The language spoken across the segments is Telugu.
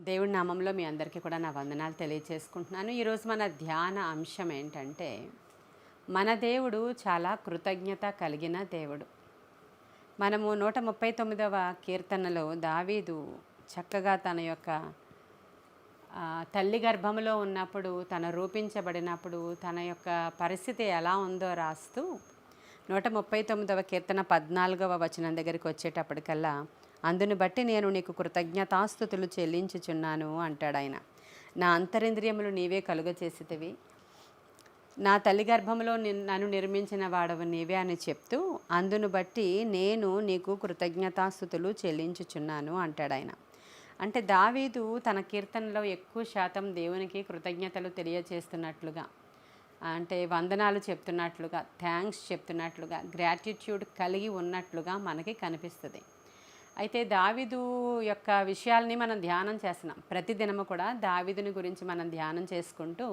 దేవుడి నామంలో మీ అందరికీ కూడా నా వందనాలు తెలియచేసుకుంటున్నాను. ఈరోజు మన ధ్యాన అంశం ఏంటంటే, మన దేవుడు చాలా కృతజ్ఞత కలిగిన దేవుడు. మనము 139వ కీర్తనలో దావీదు చక్కగా తన యొక్క తల్లి గర్భంలో ఉన్నప్పుడు, తను రూపించబడినప్పుడు తన యొక్క పరిస్థితి ఎలా ఉందో రాస్తూ 139వ కీర్తన 14వ వచనం దగ్గరికి వచ్చేటప్పటికల్లా, అందుని బట్టి నేను నీకు కృతజ్ఞతాస్తుతులు చెల్లించుచున్నాను అంటాడు ఆయన. నా అంతరింద్రియములు నీవే కలుగచేసితివి, నా తల్లి గర్భంలో నన్ను నిర్మించిన వాడవు నీవే అని చెప్తూ, అందును బట్టి నేను నీకు కృతజ్ఞతాస్తుతులు చెల్లించుచున్నాను అంటాడు ఆయన. అంటే దావీదు తన కీర్తనలో ఎక్కువ శాతం దేవునికి కృతజ్ఞతలు తెలియచేస్తున్నట్లుగా, అంటే వందనాలు చెప్తున్నట్లుగా, థ్యాంక్స్ చెప్తున్నట్లుగా, గ్రాటిట్యూడ్ కలిగి ఉన్నట్లుగా మనకి కనిపిస్తుంది. అయితే దావీదు యొక్క విషయాల్ని మనం ధ్యానం చేస్తున్నాం. ప్రతిదినము కూడా దావీదుని గురించి మనం ధ్యానం చేసుకుంటూ,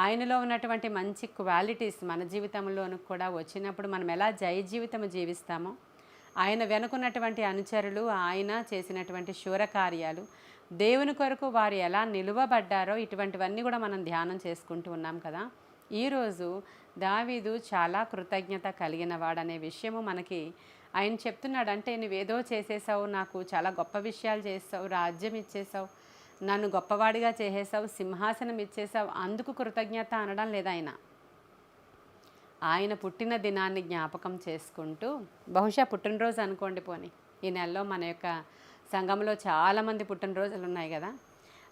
ఆయనలో ఉన్నటువంటి మంచి క్వాలిటీస్ మన జీవితంలోనూ కూడా వచ్చినప్పుడు మనం ఎలా జయ జీవితం జీవిస్తామో, ఆయన వెనుకున్నటువంటి అనుచరులు, ఆయన చేసినటువంటి శూరకార్యాలు, దేవుని కొరకు వారు ఎలా నిలువబడ్డారో, ఇటువంటివన్నీ కూడా మనం ధ్యానం చేసుకుంటూ ఉన్నాం కదా. ఈరోజు దావీదు చాలా కృతజ్ఞత కలిగిన వాడనే విషయము మనకి ఆయన చెప్తున్నాడు. అంటే నువ్వేదో చేసేసావు, నాకు చాలా గొప్ప విషయాలు చేసావు, రాజ్యం ఇచ్చేసావు, నన్ను గొప్పవాడిగా చేసేసావు, సింహాసనం ఇచ్చేసావు, అందుకు కృతజ్ఞత అనడం లేదు. ఆయన పుట్టిన దినాన్ని జ్ఞాపకం చేసుకుంటూ, బహుశా పుట్టినరోజు అనుకోండి పోని, ఈ నెలలో మన యొక్క సంఘంలో చాలామంది పుట్టినరోజులు ఉన్నాయి కదా.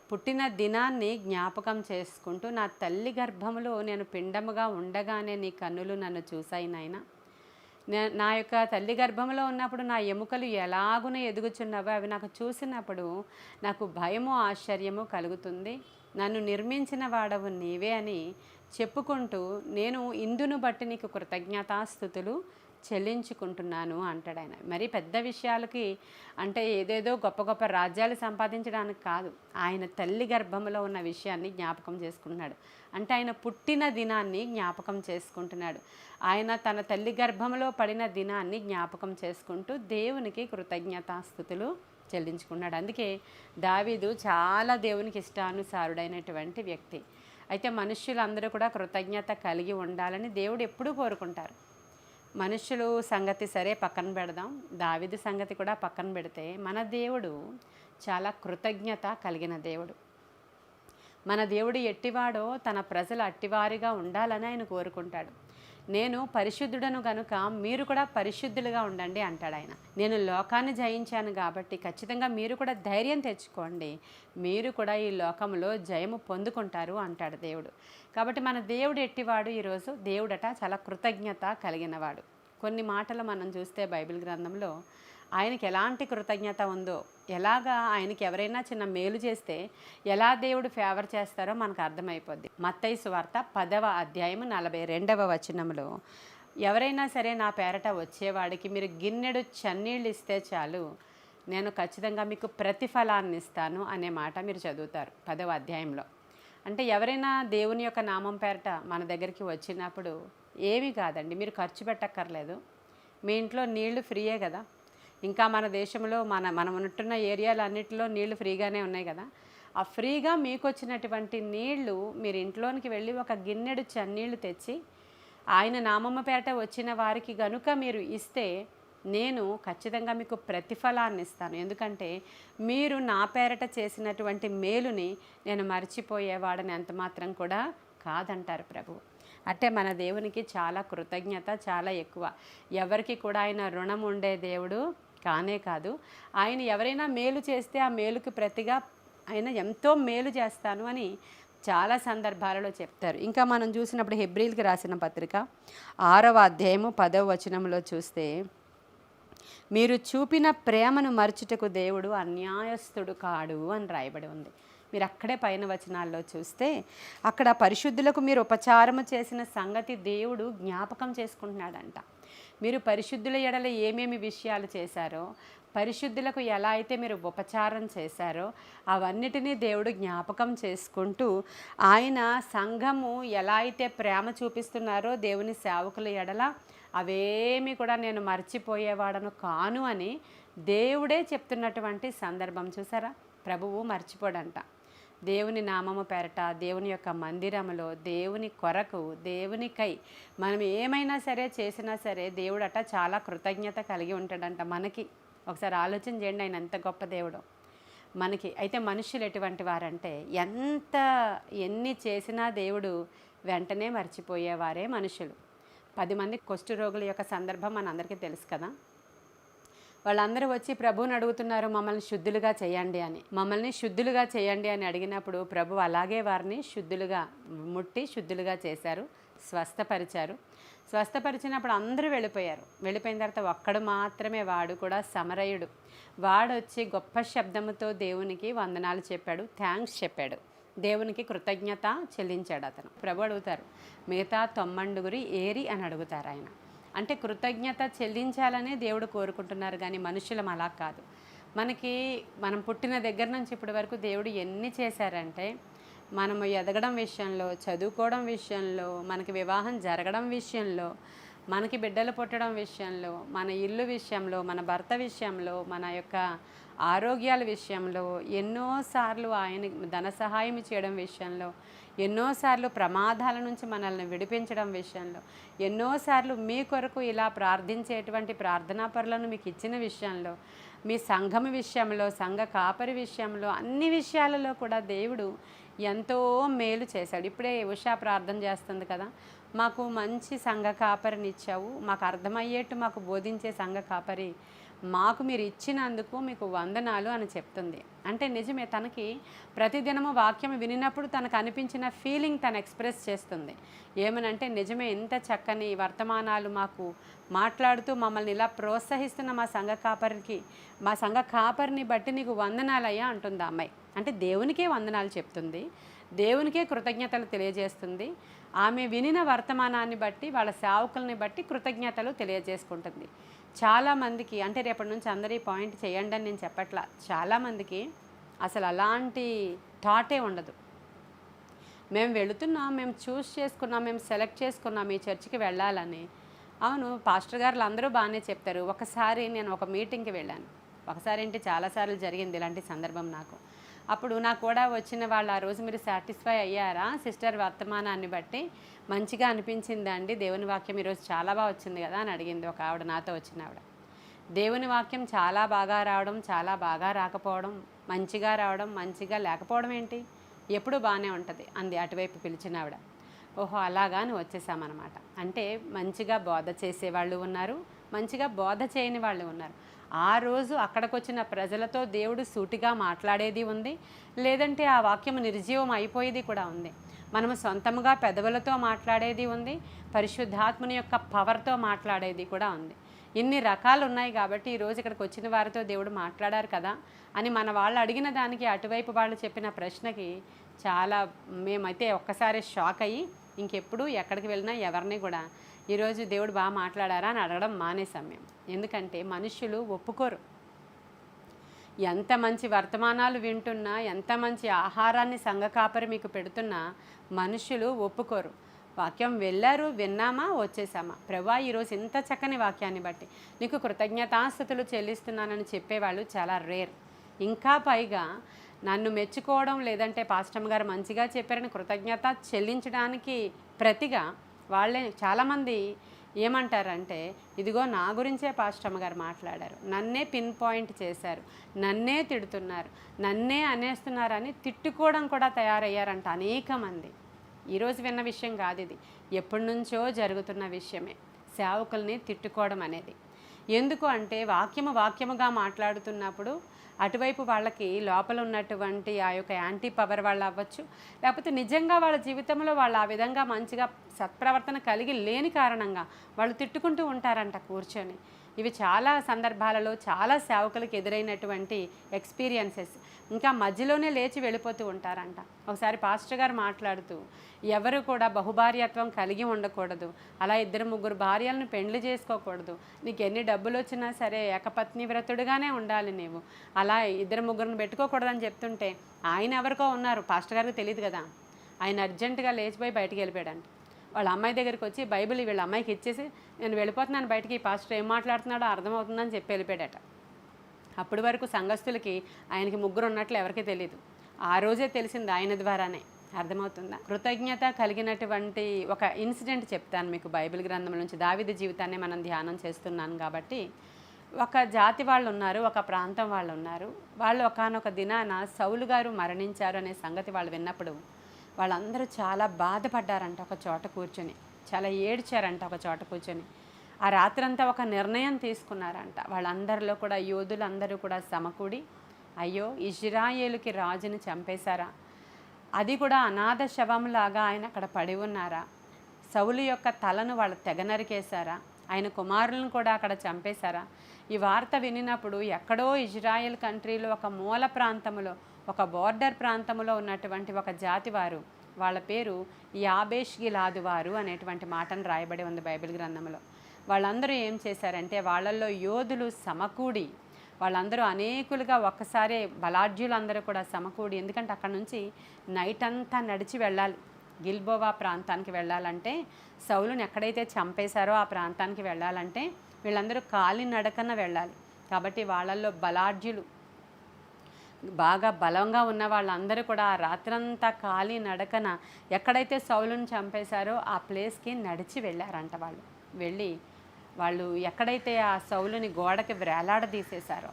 పుట్టిన దినాన్ని జ్ఞాపకం చేసుకుంటూ, నా తల్లి గర్భంలో నేను పిండముగా ఉండగానే నీ కన్నులు నన్ను చూసాయి నాయనా, నా యొక్క తల్లి గర్భంలో ఉన్నప్పుడు నా ఎముకలు ఎలాగున ఎదుగుచున్నవో అవి నాకు చూసినప్పుడు నాకు భయము ఆశ్చర్యము కలుగుతుంది. నన్ను నిర్మించిన వాడవు నీవే అని చెప్పుకుంటూ, నేను ఇందును బట్టి నీకు కృతజ్ఞతాస్తుతులు చెల్లించుకుంటున్నాను అంటాడు ఆయన. మరి పెద్ద విషయాలకి, అంటే ఏదేదో గొప్ప గొప్ప రాజ్యాలు సంపాదించడానికి కాదు, ఆయన తల్లి గర్భంలో ఉన్న విషయాన్ని జ్ఞాపకం చేసుకుంటున్నాడు. అంటే ఆయన పుట్టిన దినాన్ని జ్ఞాపకం చేసుకుంటున్నాడు. ఆయన తన తల్లి గర్భంలో పడిన దినాన్ని జ్ఞాపకం చేసుకుంటూ దేవునికి కృతజ్ఞతాస్తుతులు చెల్లించుకున్నాడు. అందుకే దావీదు చాలా దేవునికి ఇష్టానుసారుడైనటువంటి వ్యక్తి. అయితే మనుష్యులందరూ కూడా కృతజ్ఞత కలిగి ఉండాలని దేవుడు ఎప్పుడూ కోరుకుంటారు. మనుషులు సంగతి సరే పక్కన పెడదాం, దావీదు సంగతి కూడా పక్కన పెడితే, మన దేవుడు చాలా కృతజ్ఞత కలిగిన దేవుడు. మన దేవుడు ఎట్టివాడో తన ప్రజలు అట్టివారిగా ఉండాలని ఆయన కోరుకుంటాడు. నేను పరిశుద్ధుడను కనుక మీరు కూడా పరిశుద్ధులుగా ఉండండి అంటాడు ఆయన. నేను లోకాన్ని జయించాను కాబట్టి ఖచ్చితంగా మీరు కూడా ధైర్యం తెచ్చుకోండి, మీరు కూడా ఈ లోకంలో జయము పొందుకుంటారు అంటాడు దేవుడు. కాబట్టి మన దేవుడు ఎట్టివాడు? ఈరోజు దేవుడట చాలా కృతజ్ఞత కలిగినవాడు. కొన్ని మాటలు మనం చూస్తే బైబిల్ గ్రంథంలో ఆయనకి ఎలాంటి కృతజ్ఞత ఉందో, ఎలాగా ఆయనకి ఎవరైనా చిన్న మేలు చేస్తే ఎలా దేవుడు ఫేవర్ చేస్తారో మనకు అర్థమైపోద్ది. మత్తయి సువార్త 10వ అధ్యాయం 42వ వచనంలో, ఎవరైనా సరే నా పేరట వచ్చేవాడికి మీరు గిన్నెడు చన్నీళ్ళు ఇస్తే చాలు, నేను ఖచ్చితంగా మీకు ప్రతిఫలాన్ని ఇస్తాను అనే మాట మీరు చదువుతారు 10వ అధ్యాయంలో. అంటే ఎవరైనా దేవుని యొక్క నామం పేరట మన దగ్గరికి వచ్చినప్పుడు ఏమీ కాదండి, మీరు ఖర్చు పెట్టక్కర్లేదు, మీ ఇంట్లో నీళ్లు ఫ్రీయే కదా. ఇంకా మన దేశంలో మనం ఉంటున్న ఏరియాలన్నిటిలో నీళ్లు ఫ్రీగానే ఉన్నాయి కదా. ఆ ఫ్రీగా మీకు వచ్చినటువంటి నీళ్లు మీరు ఇంట్లోనికి వెళ్ళి ఒక గిన్నెడు చన్నీళ్ళు తెచ్చి ఆయన నామమ్మ పేరట వచ్చిన వారికి గనుక మీరు ఇస్తే, నేను ఖచ్చితంగా మీకు ప్రతిఫలాన్ని ఇస్తాను. ఎందుకంటే మీరు నా పేరట చేసినటువంటి మేలుని నేను మర్చిపోయేవాడని ఎంత మాత్రం కూడా కాదంటారు ప్రభు. అంటే మన దేవునికి చాలా కృతజ్ఞత చాలా ఎక్కువ. ఎవరికి కూడా ఆయన రుణం ఉండే దేవుడు కానే కాదు. ఆయన ఎవరైనా మేలు చేస్తే ఆ మేలుకి ప్రతిగా ఆయన ఎంతో మేలు చేస్తాను అని చాలా సందర్భాలలో చెప్తారు. ఇంకా మనం చూసినప్పుడు హెబ్రీల్కి రాసిన పత్రిక 6వ అధ్యాయము 10వ వచనంలో చూస్తే, మీరు చూపిన ప్రేమను మర్చుటకు దేవుడు అన్యాయస్తుడు కాడు అని రాయబడి ఉంది. మీరు అక్కడే పైన వచనాల్లో చూస్తే, అక్కడ పరిశుద్ధులకు మీరు ఉపచారము చేసిన సంగతి దేవుడు జ్ఞాపకం చేసుకుంటున్నాడంట. మీరు పరిశుద్ధుల ఎడల ఏమేమి విషయాలు చేశారో, పరిశుద్ధులకు ఎలా అయితే మీరు ఉపచారం చేశారో అవన్నిటినీ దేవుడు జ్ఞాపకం చేసుకుంటూ, ఆయన సంఘము ఎలా అయితే ప్రేమ చూపిస్తున్నారో దేవుని సేవకుల ఎడల, అవేమి కూడా నేను మర్చిపోయేవాడను కాను అని దేవుడే చెప్తున్నటువంటి సందర్భం చూసారా. ప్రభువు మర్చిపోడంట. దేవుని నామము పేరట, దేవుని యొక్క మందిరములో, దేవుని కొరకు, దేవునికై మనం ఏమైనా సరే చేసినా సరే దేవుడట చాలా కృతజ్ఞత కలిగి ఉంటాడంట మనకి. ఒకసారి ఆలోచన చేయండి, ఆయన ఎంత గొప్ప దేవుడో మనకి. అయితే మనుషులు ఎటువంటి వారంటే ఎన్ని చేసినా దేవుడు వెంటనే మర్చిపోయేవారే మనుషులు. 10 మంది కుష్ఠరోగుల యొక్క సందర్భం మనందరికీ తెలుసు కదా. వాళ్ళందరూ వచ్చి ప్రభువుని అడుగుతున్నారు, మమ్మల్ని శుద్ధులుగా చేయండి అని. మమ్మల్ని శుద్ధులుగా చేయండి అని అడిగినప్పుడు ప్రభు అలాగే వారిని ముట్టి శుద్ధులుగా చేశారు, స్వస్థపరిచారు. స్వస్థపరిచినప్పుడు అందరూ వెళ్ళిపోయారు. వెళ్ళిపోయిన తర్వాత ఒక్కడు మాత్రమే, వాడు కూడా సమరయుడు. వాడొచ్చి గొప్ప శబ్దముతో దేవునికి వందనాలు చెప్పాడు, థ్యాంక్స్ చెప్పాడు, దేవునికి కృతజ్ఞత చెల్లించాడు అతను. ప్రభు అడుగుతారు, మిగతా 90 ఏరి అని అడుగుతారు ఆయన. అంటే కృతజ్ఞత చెల్లించాలనే దేవుడు కోరుకుంటున్నారు, కానీ మనుషులం అలా కాదు. మనం పుట్టిన దగ్గర నుంచి ఇప్పటి వరకు దేవుడు ఎన్ని చేశారంటే, మనము ఎదగడం విషయంలో, చదువుకోవడం విషయంలో, మనకి వివాహం జరగడం విషయంలో, మనకి బిడ్డలు పుట్టడం విషయంలో, మన ఇల్లు విషయంలో, మన భర్త విషయంలో, మన యొక్క ఆరోగ్యాల విషయంలో ఎన్నోసార్లు ఆయన ధన సహాయం చేయడం విషయంలో, ఎన్నోసార్లు ప్రమాదాల నుంచి మనల్ని విడిపించడం విషయంలో, ఎన్నోసార్లు మీ కొరకు ఇలా ప్రార్థించేటువంటి ప్రార్థనాపరులను మీకు ఇచ్చిన విషయంలో, మీ సంఘం విషయంలో, సంఘ కాపరి విషయంలో, అన్ని విషయాలలో కూడా దేవుడు ఎంతో మేలు చేశాడు. ఇప్పుడే ఉషా ప్రార్థన చేస్తుంది కదా, మాకు మంచి సంఘ కాపరిని ఇచ్చావు, మాకు అర్థమయ్యేట్టు మాకు బోధించే సంఘ కాపరి మాకు మీరు ఇచ్చినందుకు మీకు వందనాలు అని చెప్తుంది. అంటే నిజమే, తనకి ప్రతిదినము వాక్యం వినినప్పుడు తనకు అనిపించిన ఫీలింగ్ తను ఎక్స్ప్రెస్ చేస్తుంది. ఏమనంటే, నిజమే, ఇంత చక్కని వర్తమానాలు మాకు మాట్లాడుతూ మమ్మల్ని ఇలా ప్రోత్సహిస్తున్న మా సంఘ కాపరిని బట్టి నీకు వందనాలయ్యా అంటుంది ఆ అమ్మాయి. అంటే దేవునికే వందనాలు చెప్తుంది, దేవునికే కృతజ్ఞతలు తెలియజేస్తుంది. ఆమె వినిన వర్తమానాన్ని బట్టి, వాళ్ళ సేవకుల్ని బట్టి కృతజ్ఞతలు తెలియజేసుకుంటుంది. చాలామందికి, అంటే రేపటి నుంచి అందరూ ఈ పాయింట్ చేయండి అని నేను చెప్పట్లా, చాలామందికి అసలు అలాంటి థాటే ఉండదు. మేము వెళుతున్నాం, మేము చేసుకున్నాం, మేము సెలెక్ట్ చేసుకున్నాం ఈ చర్చికి వెళ్ళాలని. అవును, పాస్టర్ గారులు అందరూ బాగానే చెప్తారు. ఒకసారి నేను ఒక మీటింగ్కి వెళ్ళాను. ఒకసారి ఏంటి, చాలాసార్లు జరిగింది ఇలాంటి సందర్భం నాకు. అప్పుడు నాకు కూడా వచ్చిన వాళ్ళు, ఆ రోజు మీరు సాటిస్ఫై అయ్యారా సిస్టర్ వర్తమానాన్ని బట్టి, మంచిగా అనిపించిందా అండి, దేవుని వాక్యం ఈరోజు చాలా బాగా వచ్చింది కదా అని అడిగింది ఒక ఆవిడ, నాతో వచ్చిన ఆవిడ. దేవుని వాక్యం చాలా బాగా రావడం, చాలా బాగా రాకపోవడం, మంచిగా రావడం, మంచిగా లేకపోవడం ఏంటి, ఎప్పుడు బాగానే ఉంటుంది అంది అటువైపు పిలిచిన ఆవిడ. ఓహో అలాగా అని వచ్చేసామన్నమాట. అంటే మంచిగా బోధ చేసేవాళ్ళు ఉన్నారు, మంచిగా బోధ చేయని వాళ్ళు ఉన్నారు. ఆ రోజు అక్కడికి వచ్చిన ప్రజలతో దేవుడు సూటిగా మాట్లాడేది ఉంది, లేదంటే ఆ వాక్యం నిర్జీవం అయిపోయేది కూడా ఉంది. మనము సొంతముగా పెదవులతో మాట్లాడేది ఉంది, పరిశుద్ధాత్మని యొక్క పవర్తో మాట్లాడేది కూడా ఉంది. ఇన్ని రకాలు ఉన్నాయి కాబట్టి ఈరోజు ఇక్కడికి వచ్చిన వారితో దేవుడు మాట్లాడారు కదా అని మన వాళ్ళు అడిగిన దానికి, అటువైపు వాళ్ళు చెప్పిన ప్రశ్నకి మేమైతే ఒక్కసారి షాక్ అయ్యి ఇంకెప్పుడు ఎక్కడికి వెళ్ళినా ఎవరిని కూడా ఈరోజు దేవుడు బాగా మాట్లాడారా అని అడగడం మానేసాం మేము. ఎందుకంటే మనుషులు ఒప్పుకోరు. ఎంత మంచి వర్తమానాలు వింటున్నా, ఎంత మంచి ఆహారాన్ని సంఘ కాపరి మీకు పెడుతున్నా మనుషులు ఒప్పుకోరు. వాక్యం వెళ్ళారు, విన్నామా, వచ్చేసామా. ప్రభా ఈరోజు ఇంత చక్కని వాక్యాన్ని బట్టి నీకు కృతజ్ఞతాస్తుతులు చెల్లిస్తున్నానని చెప్పేవాళ్ళు చాలా రేర్. ఇంకా పైగా నన్ను మెచ్చుకోవడం, లేదంటే పాస్టమ్ గారు మంచిగా చెప్పారని కృతజ్ఞత చెల్లించడానికి ప్రతిగా వాళ్ళే చాలామంది ఏమంటారంటే, ఇదిగో నా గురించే పాస్టమ్ గారు మాట్లాడారు, నన్నే పిన్ పాయింట్ చేశారు, నన్నే తిడుతున్నారు, నన్నే అనేస్తున్నారని తిట్టుకోవడం కూడా తయారయ్యారంట అనేక మంది. ఈరోజు విన్న విషయం కాదు ఇది, ఎప్పటి నుంచో జరుగుతున్న విషయమే సేవకుల్ని తిట్టుకోవడం అనేది. ఎందుకు అంటే వాక్యముగా మాట్లాడుతున్నప్పుడు అటువైపు వాళ్ళకి లోపల ఉన్నటువంటి ఆ యొక్క యాంటీ పవర్ వాళ్ళు అవ్వచ్చు, లేకపోతే నిజంగా వాళ్ళ జీవితంలో వాళ్ళు ఆ విధంగా మంచిగా సత్ప్రవర్తన కలిగి లేని కారణంగా వాళ్ళు తిట్టుకుంటూ ఉంటారంట కూర్చొని. ఇవి చాలా సందర్భాలలో చాలా సేవకులకు ఎదురైనటువంటి ఎక్స్పీరియన్సెస్. ఇంకా మధ్యలోనే లేచి వెళ్ళిపోతూ ఉంటారంట. ఒకసారి పాస్టర్ గారు మాట్లాడుతూ, ఎవరు కూడా బహుభార్యత్వం కలిగి ఉండకూడదు, అలా 2-3 భార్యలను పెండ్లి చేసుకోకూడదు, నీకు ఎన్ని డబ్బులు వచ్చినా సరే ఏకపత్ని వ్రతుడుగానే ఉండాలి, నీవు అలా 2-3 పెట్టుకోకూడదని చెప్తుంటే, ఆయన ఎవరికో ఉన్నారు, పాస్టర్ గారికి తెలియదు కదా, ఆయన అర్జెంటుగా లేచిపోయి బయటికి వెళ్ళిపోయాడంట. వాళ్ళ అమ్మాయి దగ్గరికి వచ్చి బైబిల్ వీళ్ళ అమ్మాయికి ఇచ్చేసి, నేను వెళ్ళిపోతున్నాను బయటికి, పాస్టర్ ఏం మాట్లాడుతున్నాడో అర్థమవుతుందని చెప్పి వెళ్ళిపోయాడట. అప్పటి వరకు సంఘస్థులకి ఆయనకి ముగ్గురు ఉన్నట్లు ఎవరికీ తెలియదు. ఆ రోజే తెలిసింది ఆయన ద్వారానే. అర్థమవుతుందా? కృతజ్ఞత కలిగినటువంటి ఒక ఇన్సిడెంట్ చెప్తాను మీకు బైబిల్ గ్రంథం నుంచి. దావీదు జీవితాన్ని మనం ధ్యానం చేస్తున్నాను కాబట్టి, ఒక జాతి వాళ్ళు ఉన్నారు, ఒక ప్రాంతం వాళ్ళు ఉన్నారు. వాళ్ళు ఒకానొక దినాన సౌలు గారు మరణించారు అనే సంగతి వాళ్ళు విన్నప్పుడు వాళ్ళందరూ చాలా బాధపడ్డారంట. ఒక చోట కూర్చొని చాలా ఏడ్చారంట. ఒక చోట కూర్చొని ఆ రాత్రంతా ఒక నిర్ణయం తీసుకున్నారంట. వాళ్ళందరిలో కూడా యోధులందరూ కూడా సమకూడి, అయ్యో ఇజ్రాయేలుకి రాజుని చంపేశారా, అది కూడా అనాథ శవంలాగా ఆయన అక్కడ పడి ఉన్నారా, సౌలు యొక్క తలను వాళ్ళు తెగ నరికేశారా, ఆయన కుమారులను కూడా అక్కడ చంపేశారా. ఈ వార్త వినినప్పుడు ఎక్కడో ఇజ్రాయెల్ కంట్రీలో ఒక మూల ప్రాంతంలో, ఒక బోర్డర్ ప్రాంతంలో ఉన్నటువంటి ఒక జాతి వారు, వాళ్ళ పేరు యాబేష్ గిలాదు వారు అనేటువంటి మాటను రాయబడి ఉంది బైబిల్ గ్రంథంలో. వాళ్ళందరూ ఏం చేశారంటే వాళ్ళల్లో యోధులు సమకూడి, వాళ్ళందరూ అనేకులుగా ఒక్కసారి బలాఢ్యులందరూ కూడా సమకూడి, ఎందుకంటే అక్కడ నుంచి నైట్ అంతా నడిచి వెళ్ళాలి. గిల్బోవా ప్రాంతానికి వెళ్ళాలంటే, సౌలుని ఎక్కడైతే చంపేశారో ఆ ప్రాంతానికి వెళ్ళాలంటే వీళ్ళందరూ కాలినడకన వెళ్ళాలి. కాబట్టి వాళ్ళల్లో బలాఢ్యులు, బాగా బలంగా ఉన్న వాళ్ళందరూ కూడా ఆ రాత్రంతా కాలినడకన ఎక్కడైతే సౌలుని చంపేశారో ఆ ప్లేస్కి నడిచి వెళ్ళారంట. వాళ్ళు ఎక్కడైతే ఆ సౌలుని గోడకి వేలాడదీసేశారో,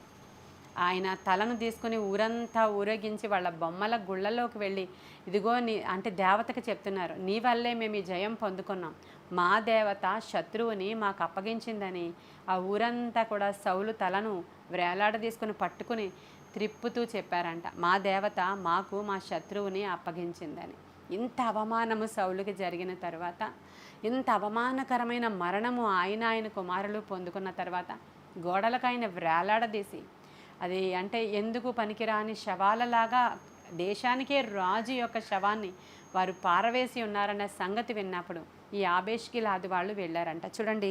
ఆయన తలను తీసుకుని ఊరంతా ఊరేగించి వాళ్ళ బొమ్మల గుళ్ళలోకి వెళ్ళి, ఇదిగో అంటే దేవతకి చెప్తున్నారు, నీ వల్లే మేము ఈ జయం పొందుకున్నాం, మా దేవత శత్రువుని మాకు అప్పగించిందని ఆ ఊరంతా కూడా సౌలు తలను వేలాడదీసుకుని పట్టుకుని త్రిప్పుతూ చెప్పారంట, మా దేవత మాకు మా శత్రువుని అప్పగించిందని. ఇంత అవమానము సౌలుకి జరిగిన తర్వాత, ఇంత అవమానకరమైన మరణము ఆయన కుమారులు పొందుకున్న తర్వాత గోడలకు ఆయన వేలాడదీసి, అది అంటే ఎందుకు పనికిరాని శవాలలాగా దేశానికే రాజు యొక్క శవాన్ని వారు పారవేసి ఉన్నారన్న సంగతి విన్నప్పుడు ఈ యాబేష్ గిలాదు వాళ్ళు వెళ్ళారంట. చూడండి,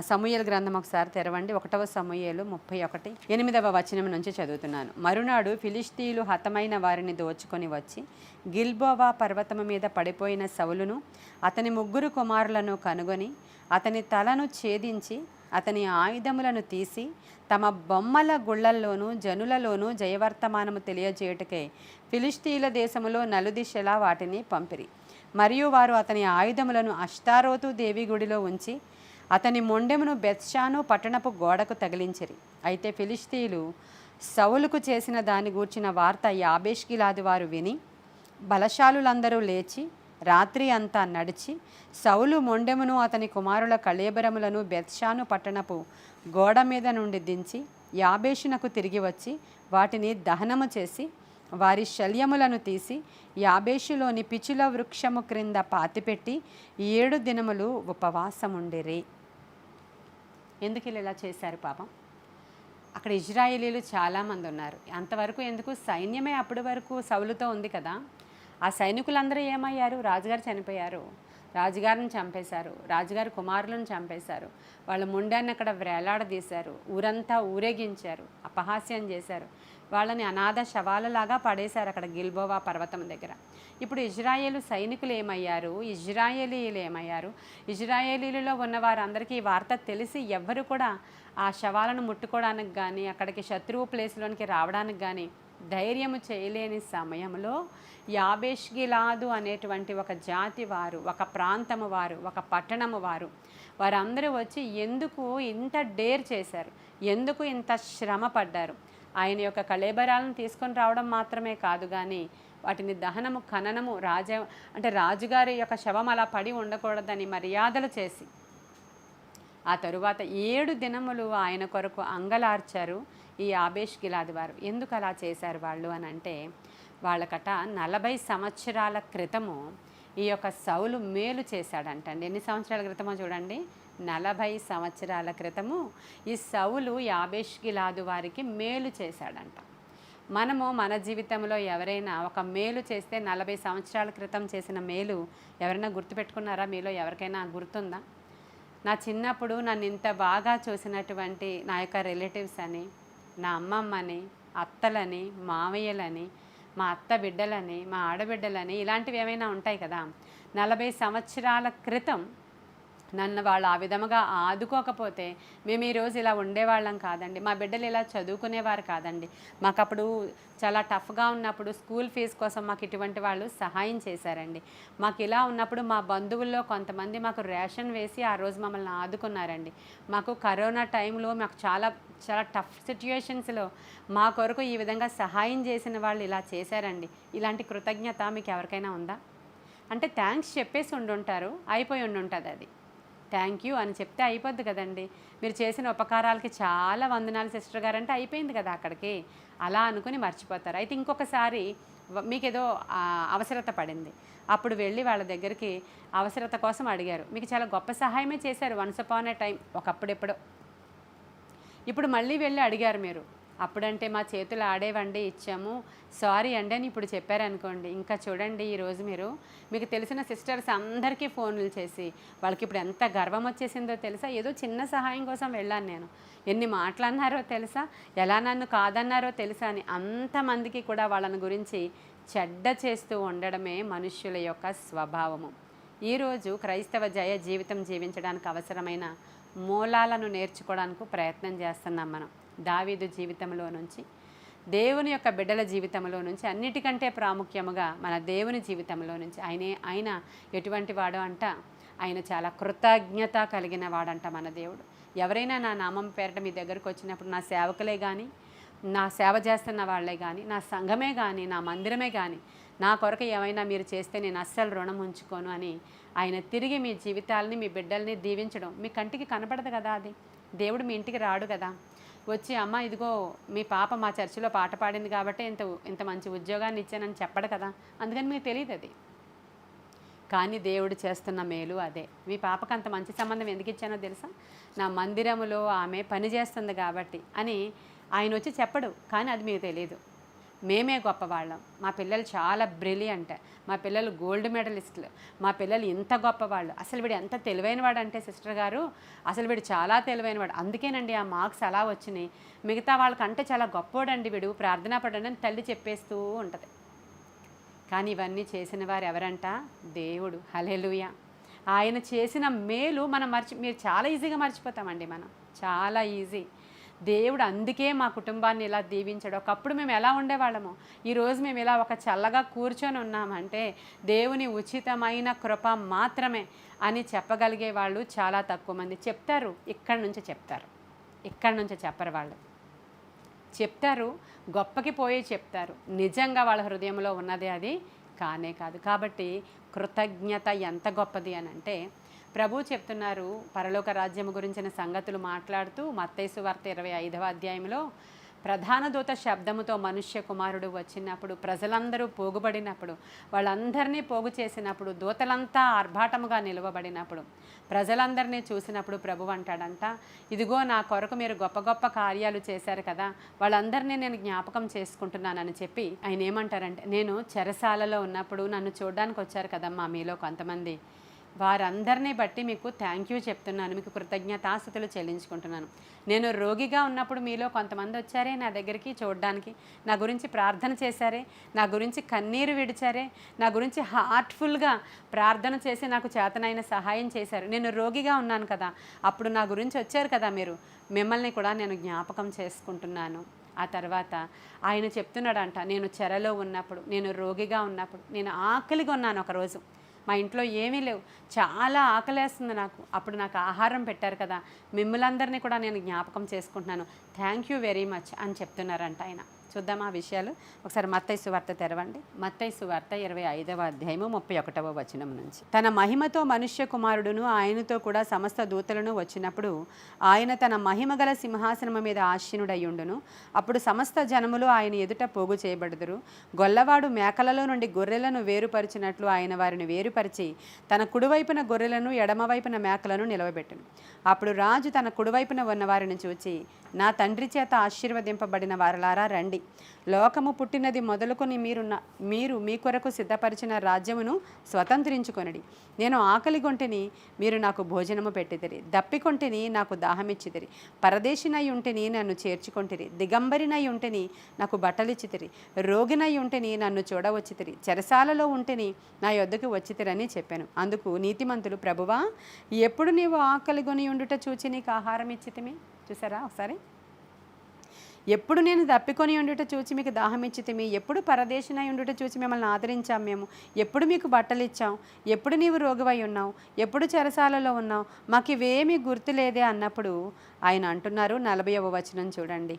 సమూయేలు గ్రంథం ఒకసారి తెరవండి. 1వ సమూయేలు 31 8వ వచనం నుంచి చదువుతున్నాను. మరునాడు ఫిలిష్తీయులు హతమైన వారిని దోచుకొని వచ్చి గిల్బోవా పర్వతము మీద పడిపోయిన సౌలును అతని 3 కుమారులను కనుగొని అతని తలను ఛేదించి అతని ఆయుధములను తీసి తమ బొమ్మల గుళ్ళల్లోనూ జనులలోనూ జయవర్తమానము తెలియజేయుటకై ఫిలిష్తీయుల దేశములో నలుదిశలా వాటిని పంపిరి. మరియు వారు అతని ఆయుధములను అష్టారోతు దేవి గుడిలో ఉంచి అతని మొండెమును బెత్షాను పట్టణపు గోడకు తగిలించిరి. అయితే ఫిలిష్తీయులు సౌలుకు చేసిన దాని గూర్చిన వార్త యాబేష్ గిలాదు వారు విని బలశాలులందరూ లేచి రాత్రి అంతా నడిచి సౌలు మొండెమును అతని కుమారుల కళేబరములను బెత్షాను పట్టణపు గోడ మీద నుండి దించి యాబేషునకు తిరిగి వచ్చి వాటిని దహనము చేసి వారి శల్యములను తీసి యాబేషులోని పిచుల వృక్షము క్రింద పాతిపెట్టి 7 దినములు ఉపవాసముండిరి. ఎందుకు ఇలా చేశారు పాపం? అక్కడ ఇజ్రాయేలీలు చాలామంది ఉన్నారు. అంతవరకు ఎందుకు, సైన్యమే అప్పటి వరకు సౌలుతో ఉంది కదా. ఆ సైనికులందరూ ఏమయ్యారు? రాజుగారు చనిపోయారు, రాజుగారిని చంపేశారు, రాజుగారి కుమారులను చంపేశారు, వాళ్ళ ముండాన్ని అక్కడ వేలాడదీశారు, ఊరంతా ఊరేగించారు, అపహాస్యం చేశారు, వాళ్ళని అనాథ శవాలలాగా పడేశారు అక్కడ గిల్బోవా పర్వతం దగ్గర. ఇప్పుడు ఇజ్రాయేలు సైనికులు ఏమయ్యారు, ఇజ్రాయేలీలు ఏమయ్యారు? ఇజ్రాయేలీలలో ఉన్న వారందరికీ ఈ వార్త తెలిసి ఎవ్వరు కూడా ఆ శవాలను ముట్టుకోవడానికి కానీ అక్కడికి శత్రువు ప్లేస్లోనికి రావడానికి కానీ ధైర్యము చేయలేని సమయంలో యాబేష్ గిలాదు అనేటువంటి ఒక జాతి వారు, ఒక ప్రాంతము వారు, ఒక పట్టణము వారు, వారందరూ వచ్చి ఎందుకు ఇంత డేర్ చేశారు, ఎందుకు ఇంత శ్రమ పడ్డారు? ఆయన యొక్క కళేబరాలను తీసుకొని రావడం మాత్రమే కాదు కానీ వాటిని దహనము ఖననము రాజుగారి యొక్క శవం అలా పడి ఉండకూడదని మర్యాదలు చేసి ఆ తరువాత 7 దినములు ఆయన కొరకు అంగలార్చారు ఈ యాబేష్ గిలాదు వారు. ఎందుకు అలా చేశారు వాళ్ళు అని అంటే, వాళ్ళకట 40 సంవత్సరాల క్రితము ఈ యొక్క సౌలు మేలు చేశాడంటండి. ఎన్ని సంవత్సరాల క్రితమో చూడండి, 40 సంవత్సరాల క్రితము ఈ సౌలు యాబేష్ గిలాదు వారికి మేలు చేశాడంట. మనము మన జీవితంలో ఎవరైనా ఒక మేలు చేస్తే 40 సంవత్సరాల క్రితం చేసిన మేలు ఎవరైనా గుర్తుపెట్టుకున్నారా? మీలో ఎవరికైనా గుర్తుందా? నా చిన్నప్పుడు నన్ను ఇంత బాగా చూసినటువంటి నా యొక్క రిలేటివ్స్ అని, నా అమ్మమ్మని, అత్తలని, మావయ్యలని, మా అత్త బిడ్డలని, మా ఆడబిడ్డలని, ఇలాంటివి ఏమైనా ఉంటాయి కదా. 40 సంవత్సరాల క్రితం నన్ను వాళ్ళు ఆ విధముగా ఆదుకోకపోతే మేము ఈరోజు ఇలా ఉండేవాళ్ళం కాదండి. మా బిడ్డలు ఇలా చదువుకునేవారు కాదండి. మాకప్పుడు చాలా టఫ్గా ఉన్నప్పుడు స్కూల్ ఫీజు కోసం మాకు ఇటువంటి వాళ్ళు సహాయం చేశారండి. మాకు ఇలా ఉన్నప్పుడు మా బంధువుల్లో కొంతమంది మాకు రేషన్ వేసి ఆ రోజు మమ్మల్ని ఆదుకున్నారండి. మాకు కరోనా టైంలో మాకు చాలా చాలా టఫ్ సిచ్యుయేషన్స్లో మా కొరకు ఈ విధంగా సహాయం చేసిన వాళ్ళు ఇలా చేశారండి. ఇలాంటి కృతజ్ఞత మీకు ఎవరికైనా ఉందా? అంటే థ్యాంక్స్ చెప్పేసి ఉండుంటారు, అయిపోయి ఉండుంటుంది అది. థ్యాంక్ యూ అని చెప్తే అయిపోద్ది కదండి. మీరు చేసిన ఉపకారాలకి చాలా వందనాలు సిస్టర్ గారు అంటే అయిపోయింది కదా అక్కడికి. అలా అనుకుని మర్చిపోతారు. అయితే ఇంకొకసారి మీకేదో అవసరత పడింది. అప్పుడు వెళ్ళి వాళ్ళ దగ్గరికి అవసరత కోసం అడిగారు. మీకు చాలా గొప్ప సహాయమే చేశారు వన్స్ అపాన్ ఏ టైం, ఒకప్పుడెప్పుడో. ఇప్పుడు మళ్ళీ వెళ్ళి అడిగారు మీరు. అప్పుడంటే మా చేతులు ఆడేవండి, ఇచ్చాము, సారీ అండి అని ఇప్పుడు చెప్పారనుకోండి. ఇంకా చూడండి ఈరోజు మీకు తెలిసిన సిస్టర్స్ అందరికీ ఫోన్లు చేసి వాళ్ళకి ఇప్పుడు ఎంత గర్వం వచ్చేసిందో తెలుసా? ఏదో చిన్న సహాయం కోసం వెళ్ళాను నేను, ఎన్ని మాటలన్నారో తెలుసా, ఎలా నన్ను కాదన్నారో తెలుసా అని అంతమందికి కూడా వాళ్ళని గురించి చెడ్డ చేస్తూ ఉండడమే మనుష్యుల యొక్క స్వభావము. ఈరోజు క్రైస్తవ జయ జీవితం జీవించడానికి అవసరమైన మూలాలను నేర్చుకోవడానికి ప్రయత్నం చేస్తున్నాం మనం. దావీదు జీవితంలో నుంచి, దేవుని యొక్క బిడ్డల జీవితంలో నుంచి, అన్నిటికంటే ప్రాముఖ్యముగా మన దేవుని జీవితంలో నుంచి. ఆయన ఎటువంటి వాడు అంట, ఆయన చాలా కృతజ్ఞత కలిగిన వాడంట మన దేవుడు. ఎవరైనా నా నామం పేరట మీ దగ్గరకు వచ్చినప్పుడు, నా సేవకులే కానీ, నా సేవ చేస్తున్న వాళ్ళే కానీ, నా సంఘమే కానీ, నా మందిరమే కానీ, నా కొరకు ఏమైనా మీరు చేస్తే నేను అస్సలు రుణం ఉంచుకోను అని ఆయన తిరిగి మీ జీవితాలని, మీ బిడ్డల్ని దీవించడం మీ కంటికి కనపడదు కదా. అది దేవుడు మీ ఇంటికి రాడు కదా. వచ్చి అమ్మ ఇదిగో మీ పాప మా చర్చిలో పాట పాడింది కాబట్టి ఇంత మంచి ఉద్యోగాన్ని ఇచ్చానని చెప్పడు కదా. అందుకని మీకు తెలియదు అది. కానీ దేవుడు చేస్తున్న మేలు అదే. మీ పాపకు అంత మంచి సంబంధం ఎందుకు ఇచ్చానో తెలుసా? నా మందిరములో ఆమె పని చేస్తుంది కాబట్టి అని ఆయన వచ్చి చెప్పడు. కానీ అది మీకు తెలియదు. మేమే గొప్పవాళ్ళం, మా పిల్లలు చాలా బ్రిలియంట్, మా పిల్లలు గోల్డ్ మెడలిస్టులు, మా పిల్లలు ఇంత గొప్పవాళ్ళు, అసలు వీడు ఎంత తెలివైనవాడు అంటే సిస్టర్ గారు, అసలు వీడు చాలా తెలివైనవాడు, అందుకేనండి ఆ మార్క్స్ అలా వచ్చినాయి, మిగతా వాళ్ళకంటే చాలా గొప్పోడండి వీడు, ప్రార్థనా పడండి అని తల్లి చెప్పేస్తూ ఉంటుంది. కానీ ఇవన్నీ చేసిన వారు ఎవరంట? దేవుడు. హల్లెలూయా. ఆయన చేసిన మేలు మనం మీరు చాలా ఈజీగా మర్చిపోతామండి. మనం చాలా ఈజీ. దేవుడు అందుకే మా కుటుంబాన్ని ఇలా దీవించాడు. ఒకప్పుడు మేము ఎలా ఉండేవాళ్ళము, ఈరోజు మేము ఇలా ఒక చల్లగా కూర్చొని ఉన్నామంటే దేవుని ఉచితమైన కృప మాత్రమే అని చెప్పగలిగే వాళ్ళు చాలా తక్కువ మంది. చెప్తారు, ఇక్కడి నుంచి చెప్తారు, ఇక్కడి నుంచి చెప్పరు. వాళ్ళు చెప్తారు, గొప్పకి పోయి చెప్తారు, నిజంగా వాళ్ళ హృదయంలో ఉన్నది అది కానే కాదు. కాబట్టి కృతజ్ఞత ఎంత గొప్పది అని అంటే, ప్రభు చెప్తున్నారు పరలోక రాజ్యము గురించిన సంగతులు మాట్లాడుతూ మత్తయి సువార్త 25వ అధ్యాయంలో, ప్రధాన దూత శబ్దముతో మనుష్య కుమారుడు వచ్చినప్పుడు, ప్రజలందరూ పోగుబడినప్పుడు, వాళ్ళందరినీ పోగు చేసినప్పుడు, దూతలంతా ఆర్భాటముగా నిలువబడినప్పుడు, ప్రజలందరినీ చూసినప్పుడు ప్రభు అంటాడంట, ఇదిగో నా కొరకు మీరు గొప్ప గొప్ప కార్యాలు చేశారు కదా, వాళ్ళందరినీ నేను జ్ఞాపకం చేసుకుంటున్నానని చెప్పి ఆయన ఏమంటారంటే, నేను చెరసాలలో ఉన్నప్పుడు నన్ను చూడడానికి వచ్చారు కదమ్మా మీలో కొంతమంది, వారందరినీ బట్టి మీకు థ్యాంక్ యూ చెప్తున్నాను, మీకు కృతజ్ఞతాస్తుతులు చెల్లించుకుంటున్నాను. నేను రోగిగా ఉన్నప్పుడు మీలో కొంతమంది వచ్చారే నా దగ్గరికి చూడడానికి, నా గురించి ప్రార్థన చేశారే, నా గురించి కన్నీరు విడిచారే, నా గురించి హార్ట్ఫుల్గా ప్రార్థన చేసి నాకు చేతనైన సహాయం చేశారు. నేను రోగిగా ఉన్నాను కదా, అప్పుడు నా గురించి వచ్చారు కదా మీరు, మిమ్మల్ని కూడా నేను జ్ఞాపకం చేసుకుంటున్నాను. ఆ తర్వాత ఆయన చెప్తున్నాడంట, నేను చెరలో ఉన్నప్పుడు, నేను రోగిగా ఉన్నప్పుడు, నేను ఆకలిగా ఉన్నాను, ఒకరోజు మా ఇంట్లో ఏమీ లేవు, చాలా ఆకలేస్తుంది నాకు, అప్పుడు నాకు ఆహారం పెట్టారు కదా, మిమ్మల్ందరినీ కూడా నేను జ్ఞాపకం చేసుకుంటున్నాను, థ్యాంక్ యూ వెరీ మచ్ అని చెప్తున్నారంట ఆయన. చూద్దాం ఆ విషయాలు. ఒకసారి మత్తయి సువార్త తెరవండి. మత్తయి సువార్త 25వ అధ్యాయము 31వ వచనం నుంచి. తన మహిమతో మనుష్య కుమారుడును ఆయనతో కూడా సమస్త దూతలను వచ్చినప్పుడు ఆయన తన మహిమ గల సింహాసనము మీద ఆసీనుడయ్యుండును. అప్పుడు సమస్త జనములు ఆయన ఎదుట పోగు చేయబడుదురు. గొల్లవాడు మేకలలో నుండి గొర్రెలను వేరుపరిచినట్లు ఆయన వారిని వేరుపరిచి తన కుడివైపున గొర్రెలను ఎడమవైపున మేకలను నిలవబెట్టును. అప్పుడు రాజు తన కుడివైపున ఉన్న వారిని చూచి, నా తండ్రి చేత ఆశీర్వదింపబడిన వారలారా రండి, లోకము పుట్టినది మొదలుకొని మీరు మీ కొరకు సిద్ధపరిచిన రాజ్యమును స్వతంత్రించుకొనడి. నేను ఆకలిగొంటిని, మీరు నాకు భోజనము పెట్టిదిరి. దప్పికొంటిని, నాకు దాహమిచ్చితిరి. పరదేశినై ఉంటిని, నన్ను చేర్చుకొంటిరి. దిగంబరినై ఉంటిని, నాకు బట్టలిచ్చితిరి. రోగినై ఉంటిని, నన్ను చూడవచ్చితిరి. చెరసాలలో ఉంటిని, నా యొద్దకు వచ్చితిరని చెప్పాను. అందుకు నీతిమంతులు, ప్రభువా, ఎప్పుడు నీవు ఆకలిగొని ఉండుట చూచి నీకు ఆహారం ఇచ్చితిమి? చూసారా ఒకసారి? ఎప్పుడు నేను తప్పికొని ఉండుట చూచి మీకు దాహం ఇచ్చితిమి? ఎప్పుడు పరదేశినై ఉండుట చూచి మిమ్మల్ని ఆదరించాం మేము? ఎప్పుడు మీకు బట్టలు ఇచ్చాం? ఎప్పుడు నీవు రోగివై ఉన్నావు? ఎప్పుడు చెరసాలలో ఉన్నావు? మాకు ఇవేమీ గుర్తులేదే అన్నప్పుడు ఆయన అంటున్నారు, 40వ వచనం చూడండి.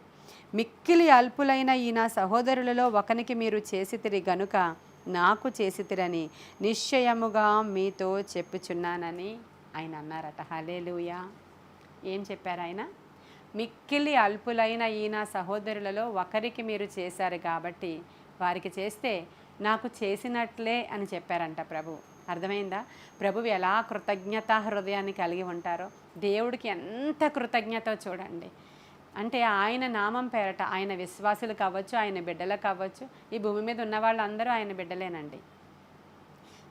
మిక్కిలి అల్పులైన ఈ నా సహోదరులలో ఒకనికి మీరు చేసితిరి గనుక నాకు చేసితిరని నిశ్చయముగా మీతో చెప్పుచున్నానని ఆయన అన్నారట. హల్లెలూయా. ఏం చెప్పారు ఆయన? మిక్కిలి అల్పులైన ఈ నా సహోదరులలో ఒకరికి మీరు చేశారు కాబట్టి వారికి చేస్తే నాకు చేసినట్లే అని చెప్పారంట ప్రభు. అర్థమైందా? ప్రభువు ఎలా కృతజ్ఞతా హృదయాన్ని కలిగి ఉంటారో, దేవుడికి ఎంత కృతజ్ఞత చూడండి. అంటే ఆయన నామం పేరట ఆయన విశ్వాసులు కావచ్చు, ఆయన బిడ్డలకు కావచ్చు, ఈ భూమి మీద ఉన్న వాళ్ళందరూ ఆయన బిడ్డలేనండి.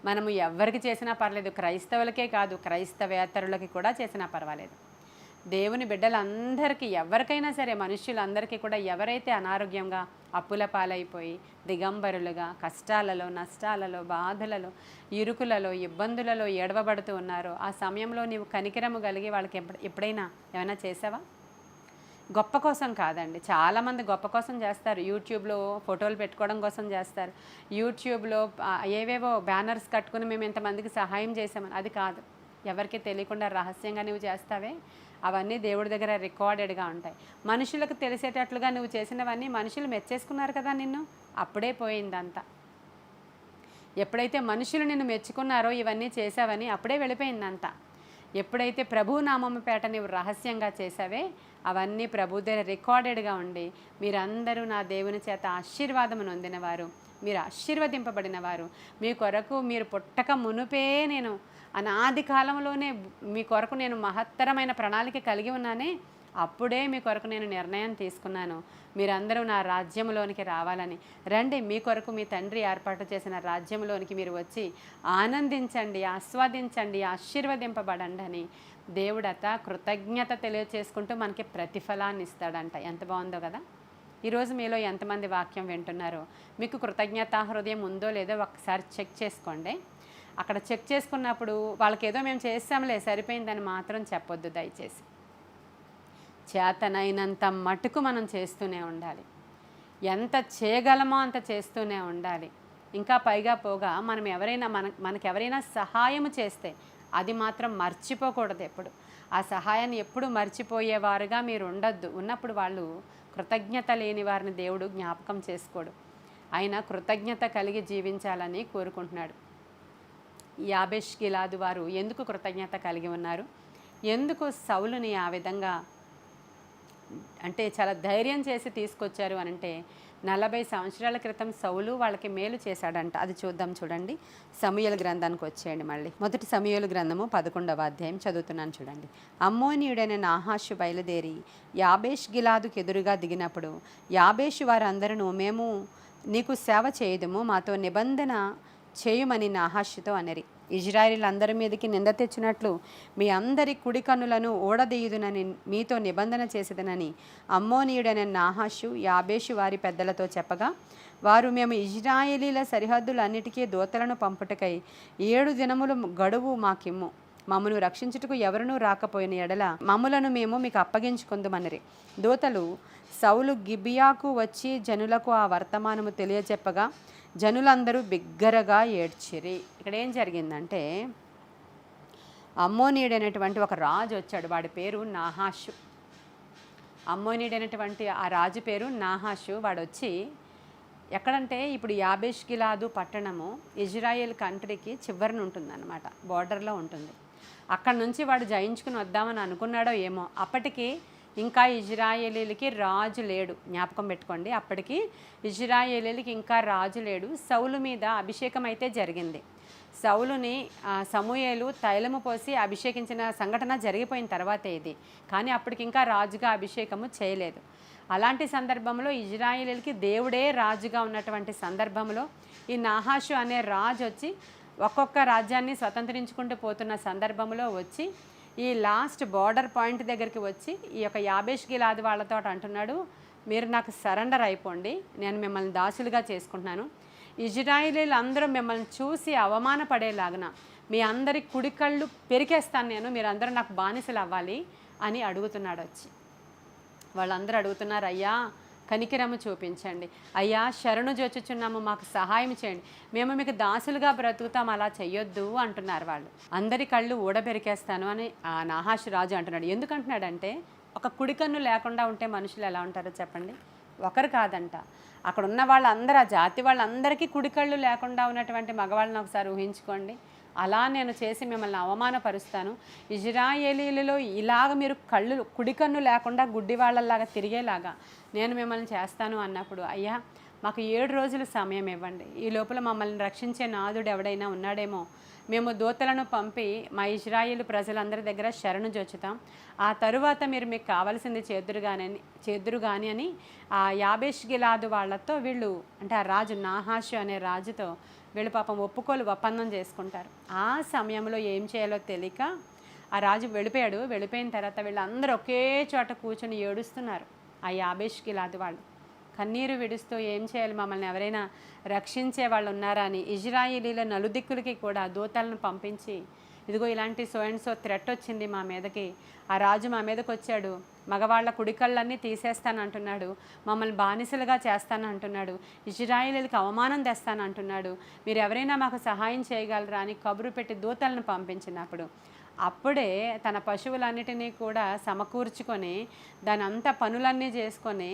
మనము ఎవరికి చేసినా పర్లేదు, క్రైస్తవులకే కాదు క్రైస్తవేతరులకి కూడా చేసినా పర్వాలేదు. దేవుని బిడ్డలందరికీ ఎవరికైనా సరే, మనుష్యులందరికీ కూడా ఎవరైతే అనారోగ్యంగా అప్పుల పాలైపోయి దిగంబరులుగా కష్టాలలో, నష్టాలలో, బాధలలో, ఇరుకులలో, ఇబ్బందులలో ఏడవబడుతూ ఉన్నారో ఆ సమయంలో నీవు కనికరము కలిగి వాళ్ళకి ఎప్పుడైనా ఏమైనా చేసావా? గొప్ప కోసం కాదండి. చాలామంది గొప్ప కోసం చేస్తారు. యూట్యూబ్లో ఫోటోలు పెట్టుకోవడం కోసం చేస్తారు. యూట్యూబ్లో ఏవేవో బ్యానర్స్ కట్టుకుని మేము ఇంతమందికి సహాయం చేసామని, అది కాదు. ఎవరికి తెలియకుండా రహస్యంగా నువ్వు చేస్తావే, అవన్నీ దేవుడి దగ్గర రికార్డెడ్గా ఉంటాయి. మనుషులకు తెలిసేటట్లుగా నువ్వు చేసినవన్నీ మనుషులు మెచ్చేసుకున్నారు కదా నిన్ను, అప్పుడే పోయిందంతా. ఎప్పుడైతే మనుషులు నిన్ను మెచ్చుకున్నారో ఇవన్నీ చేసావని, అప్పుడే వెళ్ళిపోయిందంతా. ఎప్పుడైతే ప్రభు నామము పేట నీవు రహస్యంగా చేసావే, అవన్నీ ప్రభు దగ్గర రికార్డెడ్గా ఉండి, మీరందరూ నా దేవుని చేత ఆశీర్వాదము నొందినవారు, మీరు ఆశీర్వదింపబడిన వారు, మీ కొరకు మీరు పుట్టక మునుపే నేను అనాది కాలంలోనే మీ కొరకు నేను మహత్తరమైన ప్రణాళిక కలిగి ఉన్నానే, అప్పుడే మీ కొరకు నేను నిర్ణయం తీసుకున్నాను, మీరందరూ నా రాజ్యంలోనికి రావాలని. రండి, మీ కొరకు మీ తండ్రి ఏర్పాటు చేసిన రాజ్యంలోనికి మీరు వచ్చి ఆనందించండి, ఆస్వాదించండి, ఆశీర్వదింపబడండి అని దేవుడత కృతజ్ఞత తెలియచేసుకుంటూ మనకి ప్రతిఫలాన్ని ఇస్తాడంట. ఎంత బాగుందో కదా. ఈరోజు మీలో ఎంతమంది వాక్యం వింటున్నారో, మీకు కృతజ్ఞతా హృదయం ఉందో లేదో ఒకసారి చెక్ చేసుకోండి. అక్కడ చెక్ చేసుకున్నప్పుడు వాళ్ళకి ఏదో మేము చేస్తాంలే సరిపోయిందని మాత్రం చెప్పొద్దు దయచేసి. చేతనైనంత మటుకు మనం చేస్తూనే ఉండాలి. ఎంత చేయగలమో అంత చేస్తూనే ఉండాలి. ఇంకా పైగా పోగా మనం మనకెవరైనా సహాయం చేస్తే అది మాత్రం మర్చిపోకూడదు ఎప్పుడు. ఆ సహాయాన్ని ఎప్పుడు మర్చిపోయేవారుగా మీరు ఉండొద్దు. ఉన్నప్పుడు వాళ్ళు కృతజ్ఞత లేని వారిని దేవుడు జ్ఞాపకం చేసుకోడు. ఆయన కృతజ్ఞత కలిగి జీవించాలని కోరుకుంటున్నాడు. యాబేష్ గిలాదు వారు ఎందుకు కృతజ్ఞత కలిగి ఉన్నారు? ఎందుకు సౌలుని ఆ విధంగా అంటే చాలా ధైర్యం చేసి తీసుకొచ్చారు అనంటే, 40 సంవత్సరాల క్రితం సౌలు వాళ్ళకి మేలు చేశాడంట. అది చూద్దాం చూడండి. సమూయేలు గ్రంథానికి వచ్చేయండి మళ్ళీ. మొదటి సమూయేలు గ్రంథము 11వ అధ్యాయం చదువుతున్నాను చూడండి. అమ్మోనీయుడైన నాహాషు బయలుదేరి యాబేష్ గిలాదుకు ఎదురుగా దిగినప్పుడు యాబేషు వారందరూ మేము నీకు సేవ చేయదుము, మాతో నిబంధన చేయుమని నాహాషుతో అనిరి. ఇజ్రాయేలీలందరి మీదకి నింద తెచ్చినట్లు మీ అందరి కుడి కన్నులను ఓడదీయుదునని మీతో నిబంధన చేసేదనని అమ్మోనీయుడైన నాహాషు యాబేషు వారి పెద్దలతో చెప్పగా, వారు మేము ఇజ్రాయేలీల సరిహద్దులన్నిటికీ దూతలను పంపుటకై 7 దినములు గడువు మాకిమ్ము, మమ్మను రక్షించుటకు ఎవరునూ రాకపోయిన ఎడల మమ్ములను మేము మీకు అప్పగించుకుందుమనిరి. దూతలు సౌలు గిబియాకు వచ్చి జనులకు ఆ వర్తమానము తెలియచెప్పగా జనులందరూ బిగ్గరగా ఏడ్చిరి. ఇక్కడ ఏం జరిగిందంటే, అమ్మోనీయుడైనటువంటి ఒక రాజు వచ్చాడు. వాడి పేరు నాహాషు. అమ్మోనీయుడైనటువంటి ఆ రాజు పేరు నాహాషు. వాడు వచ్చి ఎక్కడంటే, ఇప్పుడు యాబేష్ గిలాదు పట్టణము ఇజ్రాయేల్ కంట్రీకి చివరిన ఉంటుందన్నమాట, బార్డర్లో ఉంటుంది. అక్కడ నుంచి వాడు జయించుకుని వద్దామని అనుకున్నాడో ఏమో. అప్పటికి ఇంకా ఇజ్రాయేలీలకి రాజు లేడు. జ్ఞాపకం పెట్టుకోండి, అప్పటికి ఇజ్రాయేలీలకి ఇంకా రాజు లేడు. సౌలు మీద అభిషేకం అయితే జరిగింది. సౌలుని సమూయేలు తైలము పోసి అభిషేకించిన సంఘటన జరిగిపోయిన తర్వాతే ఇది. కానీ అప్పటికి ఇంకా రాజుగా అభిషేకము చేయలేదు. అలాంటి సందర్భంలో ఇజ్రాయేలీలకి దేవుడే రాజుగా ఉన్నటువంటి సందర్భంలో ఈ నాహాషు అనే రాజు వచ్చి ఒక్కొక్క రాజ్యాన్ని స్వతంత్రించుకుంటూ పోతున్న సందర్భంలో వచ్చి ఈ లాస్ట్ బార్డర్ పాయింట్ దగ్గరికి వచ్చి ఈ యొక్క యాబేష్ గిలాదు వాళ్ళతో అంటున్నాడు, మీరు నాకు సరెండర్ అయిపోండి, నేను మిమ్మల్ని దాసులుగా చేసుకుంటున్నాను. ఇజ్రాయేలీలు అందరూ మిమ్మల్ని చూసి అవమానపడేలాగున మీ అందరి కుడికళ్ళు పెరికేస్తాను నేను, మీరందరూ నాకు బానిసలు అవ్వాలి అని అడుగుతున్నాడు. వచ్చి వాళ్ళందరూ అడుగుతున్నారు, అయ్యా కనికిరము చూపించండి, అయ్యా శరణు జొచ్చుచున్నాము, మాకు సహాయం చేయండి, మేము మీకు దాసులుగా బ్రతుకుతాం, అలా చెయ్యొద్దు అంటున్నారు వాళ్ళు. అందరి కళ్ళు ఊడబెరికేస్తాను అని ఆ నాహాషు రాజు అంటున్నాడు. ఎందుకంటున్నాడంటే ఒక కుడికన్ను లేకుండా ఉంటే మనుషులు ఎలా ఉంటారో చెప్పండి. ఒకరు కాదంట, అక్కడ ఉన్న వాళ్ళందరూ, ఆ జాతి వాళ్ళందరికీ కుడికళ్ళు లేకుండా ఉన్నటువంటి మగవాళ్ళని ఒకసారి ఊహించుకోండి. అలా నేను చేసి మిమ్మల్ని అవమానపరుస్తాను, ఇజ్రాయేలీలలో ఇలాగ మీరు కళ్ళు కుడికన్ను లేకుండా గుడ్డి వాళ్ళలాగా తిరిగేలాగా నేను మిమ్మల్ని చేస్తాను అన్నప్పుడు, అయ్యా మాకు 7 రోజులు సమయం ఇవ్వండి, ఈ లోపల మమ్మల్ని రక్షించే నాదుడు ఎవడైనా ఉన్నాడేమో, మేము దూతలను పంపి మా ఇజ్రాయేలు ప్రజలందరి దగ్గర శరణు జొచ్చుతాం, ఆ తరువాత మీరు మీకు కావాల్సింది చేద్దురు కానీ అని ఆ యాబేష్ గిలాదు వాళ్ళతో వీళ్ళు, అంటే ఆ రాజు నాహాషు అనే రాజుతో వీళ్ళు పాపం ఒప్పందం చేసుకుంటారు. ఆ సమయంలో ఏం చేయాలో తెలియక ఆ రాజు వెళ్ళిపోయాడు. వెళ్ళిపోయిన తర్వాత వీళ్ళందరూ ఒకే చోట కూర్చొని ఏడుస్తున్నారు. ఆ యాబేష్ గిలాదు వాళ్ళు కన్నీరు విడుస్తూ, ఏం చేయాలి, మమ్మల్ని ఎవరైనా రక్షించే వాళ్ళు ఉన్నారా అని ఇజ్రాయేలీల నలుదిక్కులకి కూడా దూతలను పంపించి, ఇదిగో ఇలాంటి సో అండ్ సో థ్రెట్ వచ్చింది మా మీదకి, ఆ రాజు మా మీదకి వచ్చాడు, మగవాళ్ళ కుడికళ్ళన్నీ తీసేస్తానంటున్నాడు, మమ్మల్ని బానిసలుగా చేస్తానంటున్నాడు, ఇజ్రాయేలీలకు అవమానం తెస్తానంటున్నాడు, మీరు ఎవరైనా మాకు సహాయం చేయగలరా అని కబురు పెట్టి దూతలను పంపించినప్పుడు అప్పుడే తన పశువులన్నిటినీ కూడా సమకూర్చుకొని దాని అంతా పనులన్నీ చేసుకొని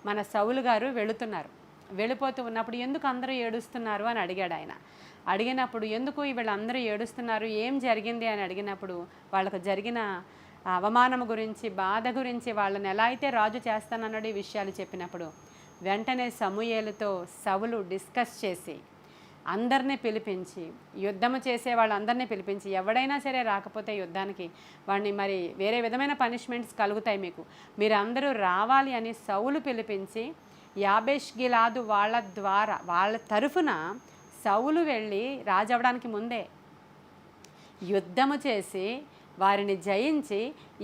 మన సౌలు గారు వెళుతున్నారు. వెళ్ళిపోతూ ఉన్నప్పుడు ఎందుకు అందరూ ఏడుస్తున్నారు అని అడిగాడు ఆయన. అడిగినప్పుడు ఎందుకు వీళ్ళందరూ ఏడుస్తున్నారు, ఏం జరిగింది అని అడిగినప్పుడు వాళ్ళకు జరిగిన అవమానం గురించి, బాధ గురించి, వాళ్ళని ఎలా అయితే రాజు చేస్తానన్నాడు ఈ విషయాలు చెప్పినప్పుడు వెంటనే సమూయేలుతో సౌలు డిస్కస్ చేసి అందరినీ పిలిపించి, యుద్ధము చేసే వాళ్ళందరినీ పిలిపించి, ఎవడైనా సరే రాకపోతే యుద్ధానికి వాడిని మరి వేరే విధమైన పనిష్మెంట్స్ కలుగుతాయి మీకు, మీరు అందరూ రావాలి అని సౌలు పిలిపించి యాబేష్ గిలాదు వాళ్ళ తరఫున సౌలు వెళ్ళి రాజు అవ్వడానికి ముందే యుద్ధము చేసి వారిని జయించి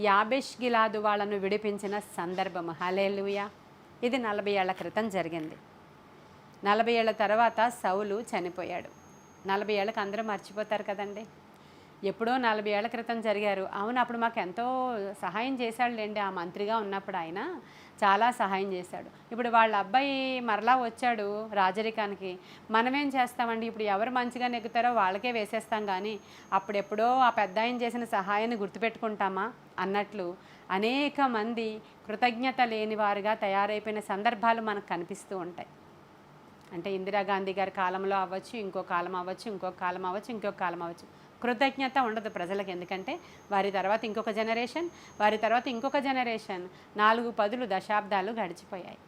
యాబేష్ గిలాదు వాళ్ళను విడిపించిన సందర్భము. హల్లెలూయా. ఇది 40 ఏళ్ల క్రితం జరిగింది. 40 ఏళ్ల తర్వాత సౌలు చనిపోయాడు. 40 ఏళ్ళకి అందరూ మర్చిపోతారు కదండి. ఎప్పుడో 40 ఏళ్ల క్రితం జరిగారు. అవును, అప్పుడు మాకు ఎంతో సహాయం చేశాడులేండి, ఆ మంత్రిగా ఉన్నప్పుడు ఆయన చాలా సహాయం చేశాడు. ఇప్పుడు వాళ్ళ అబ్బాయి మరలా వచ్చాడు రాజరికానికి, మనమేం చేస్తామండి, ఇప్పుడు ఎవరు మంచిగా నెగ్గుతారో వాళ్ళకే వేసేస్తాం, కానీ అప్పుడెప్పుడో ఆ పెద్ద ఆయన చేసిన సహాయాన్ని గుర్తుపెట్టుకుంటామా అన్నట్లు అనేక మంది కృతజ్ఞత లేని వారుగా తయారైపోయిన సందర్భాలు మనకు కనిపిస్తూ ఉంటాయి. అంటే ఇందిరాగాంధీ గారి కాలంలో అవ్వచ్చు, ఇంకో కాలం అవ్వచ్చు, ఇంకొక కాలం అవ్వచ్చు, ఇంకొక కాలం అవ్వచ్చు, కృతజ్ఞత ఉండదు ప్రజలకు. ఎందుకంటే వారి తర్వాత ఇంకొక జనరేషన్, వారి తర్వాత ఇంకొక జనరేషన్, 4 దశాబ్దాలు గడిచిపోయాయి.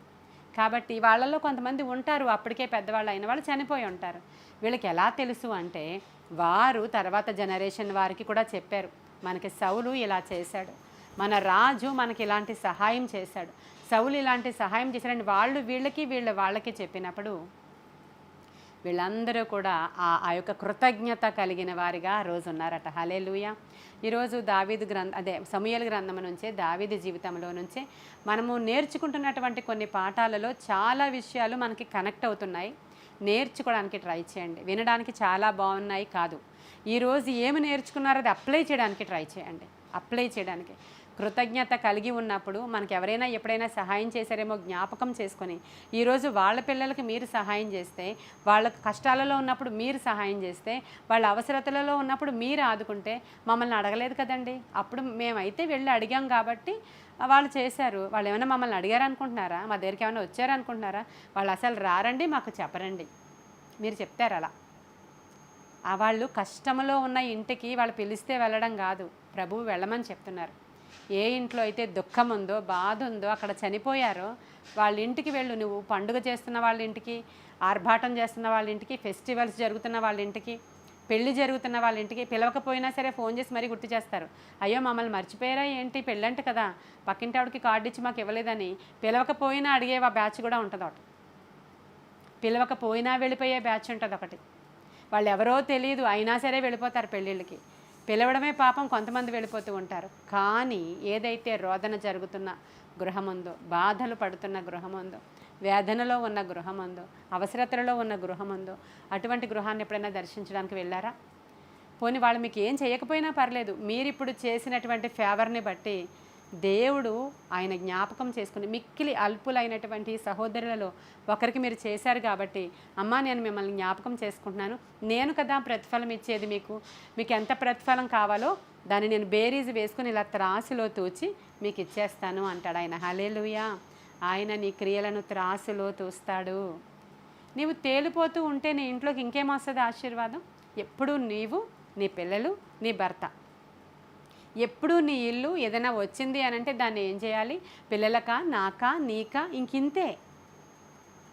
కాబట్టి వాళ్ళలో కొంతమంది ఉంటారు, అప్పటికే పెద్దవాళ్ళు అయిన వాళ్ళు చనిపోయి ఉంటారు. వీళ్ళకి ఎలా తెలుసు అంటే వారు తర్వాత జనరేషన్ వారికి కూడా చెప్పారు, మనకి సౌలు ఇలా చేశాడు, మన రాజు మనకి ఇలాంటి సహాయం చేశాడు, సౌలు ఇలాంటి సహాయం చేశాడని వాళ్ళు వాళ్ళకి చెప్పినప్పుడు వీళ్ళందరూ కూడా ఆ యొక్క కృతజ్ఞత కలిగిన వారిగా ఆ రోజు ఉన్నారట. హల్లెలూయా. ఈరోజు సమూయేలు గ్రంథం నుంచే, దావీదు జీవితంలో నుంచే మనము నేర్చుకుంటున్నటువంటి కొన్ని పాఠాలలో చాలా విషయాలు మనకి కనెక్ట్ అవుతున్నాయి. నేర్చుకోవడానికి ట్రై చేయండి. వినడానికి చాలా బాగున్నాయి కాదు, ఈరోజు ఏమి నేర్చుకున్నారో అది అప్లై చేయడానికి ట్రై చేయండి. అప్లై చేయడానికి కృతజ్ఞత కలిగి ఉన్నప్పుడు మనకు ఎవరైనా ఎప్పుడైనా సహాయం చేశారేమో జ్ఞాపకం చేసుకొని ఈరోజు వాళ్ళ పిల్లలకి మీరు సహాయం చేస్తే, వాళ్ళ కష్టాలలో ఉన్నప్పుడు మీరు సహాయం చేస్తే, వాళ్ళ అవసరతలలో ఉన్నప్పుడు మీరు ఆదుకుంటే, మమ్మల్ని అడగలేదు కదండి, అప్పుడు మేమైతే వెళ్ళి అడిగాం కాబట్టి వాళ్ళు చేశారు, వాళ్ళు ఏమైనా మమ్మల్ని అడిగారు అనుకుంటున్నారా, మా దగ్గరికి ఏమైనా వచ్చారనుకుంటున్నారా, వాళ్ళు అసలు రారండి, మాకు చెప్పరండి, మీరు చెప్తారు అలా. వాళ్ళు కష్టంలో ఉన్న ఇంటికి వాళ్ళు పిలిస్తే వెళ్ళడం కాదు, ప్రభువు వెళ్ళమని చెప్తున్నారు. ఏ ఇంట్లో అయితే దుఃఖం ఉందో, బాధ ఉందో, అక్కడ చనిపోయారో వాళ్ళ ఇంటికి వెళ్ళు. నువ్వు పండుగ చేస్తున్న వాళ్ళ ఇంటికి, ఆర్భాటం చేస్తున్న వాళ్ళ ఇంటికి, ఫెస్టివల్స్ జరుగుతున్న వాళ్ళ ఇంటికి, పెళ్లి జరుగుతున్న వాళ్ళ ఇంటికి పిలవకపోయినా సరే ఫోన్ చేసి మరీ గుర్తు చేస్తారు. అయ్యో మమ్మల్ని మర్చిపోయారా ఏంటి, పెళ్ళంట కదా, పక్కింటి ఆవిడకి కార్డు ఇచ్చి మాకు ఇవ్వలేదని పిలవకపోయినా అడిగే ఆ బ్యాచ్ కూడా ఉంటుంది ఒకటి. పిలవకపోయినా వెళ్ళిపోయే బ్యాచ్ ఉంటుంది ఒకటి. వాళ్ళు ఎవరో తెలియదు అయినా సరే వెళ్ళిపోతారు పెళ్ళిళ్ళకి. పిలవడమే పాపం, కొంతమంది వెళ్ళిపోతూ ఉంటారు. కానీ ఏదైతే రోదన జరుగుతున్న గృహం ఉందో, బాధలు పడుతున్న గృహం ఉందో, వేదనలో ఉన్న గృహం ఉందో, అవసరతలలో ఉన్న గృహం ఉందో, అటువంటి గృహాన్ని ఎప్పుడైనా దర్శించడానికి వెళ్ళారా? పోనీ వాళ్ళు మీకు ఏం చేయకపోయినా పర్లేదు, మీరిప్పుడు చేసినటువంటి ఫేవర్ని బట్టి దేవుడు ఆయన జ్ఞాపకం చేసుకుని మిక్కిలి అల్పులైనటువంటి సహోదరులలో ఒకరికి మీరు చేశారు కాబట్టి, అమ్మా నేను మిమ్మల్ని జ్ఞాపకం చేసుకుంటున్నాను, నేను కదా ప్రతిఫలం ఇచ్చేది మీకు ఎంత ప్రతిఫలం కావాలో దాన్ని నేను బేరీజు వేసుకుని ఇలా త్రాసులో తూచి మీకు ఇచ్చేస్తాను అంటాడు ఆయన. హల్లెలూయా. ఆయన నీ క్రియలను త్రాసులో తూస్తాడు. నీవు తేలిపోతూ ఉంటే నీ ఇంట్లోకి ఇంకేమొస్తుంది ఆశీర్వాదం? ఎప్పుడూ నీవు, నీ పిల్లలు, నీ భర్త, ఎప్పుడూ నీ ఇల్లు ఏదైనా వచ్చింది అని అంటే దాన్ని ఏం చేయాలి? పిల్లలకా, నాకా, నీకా, ఇంకింతే.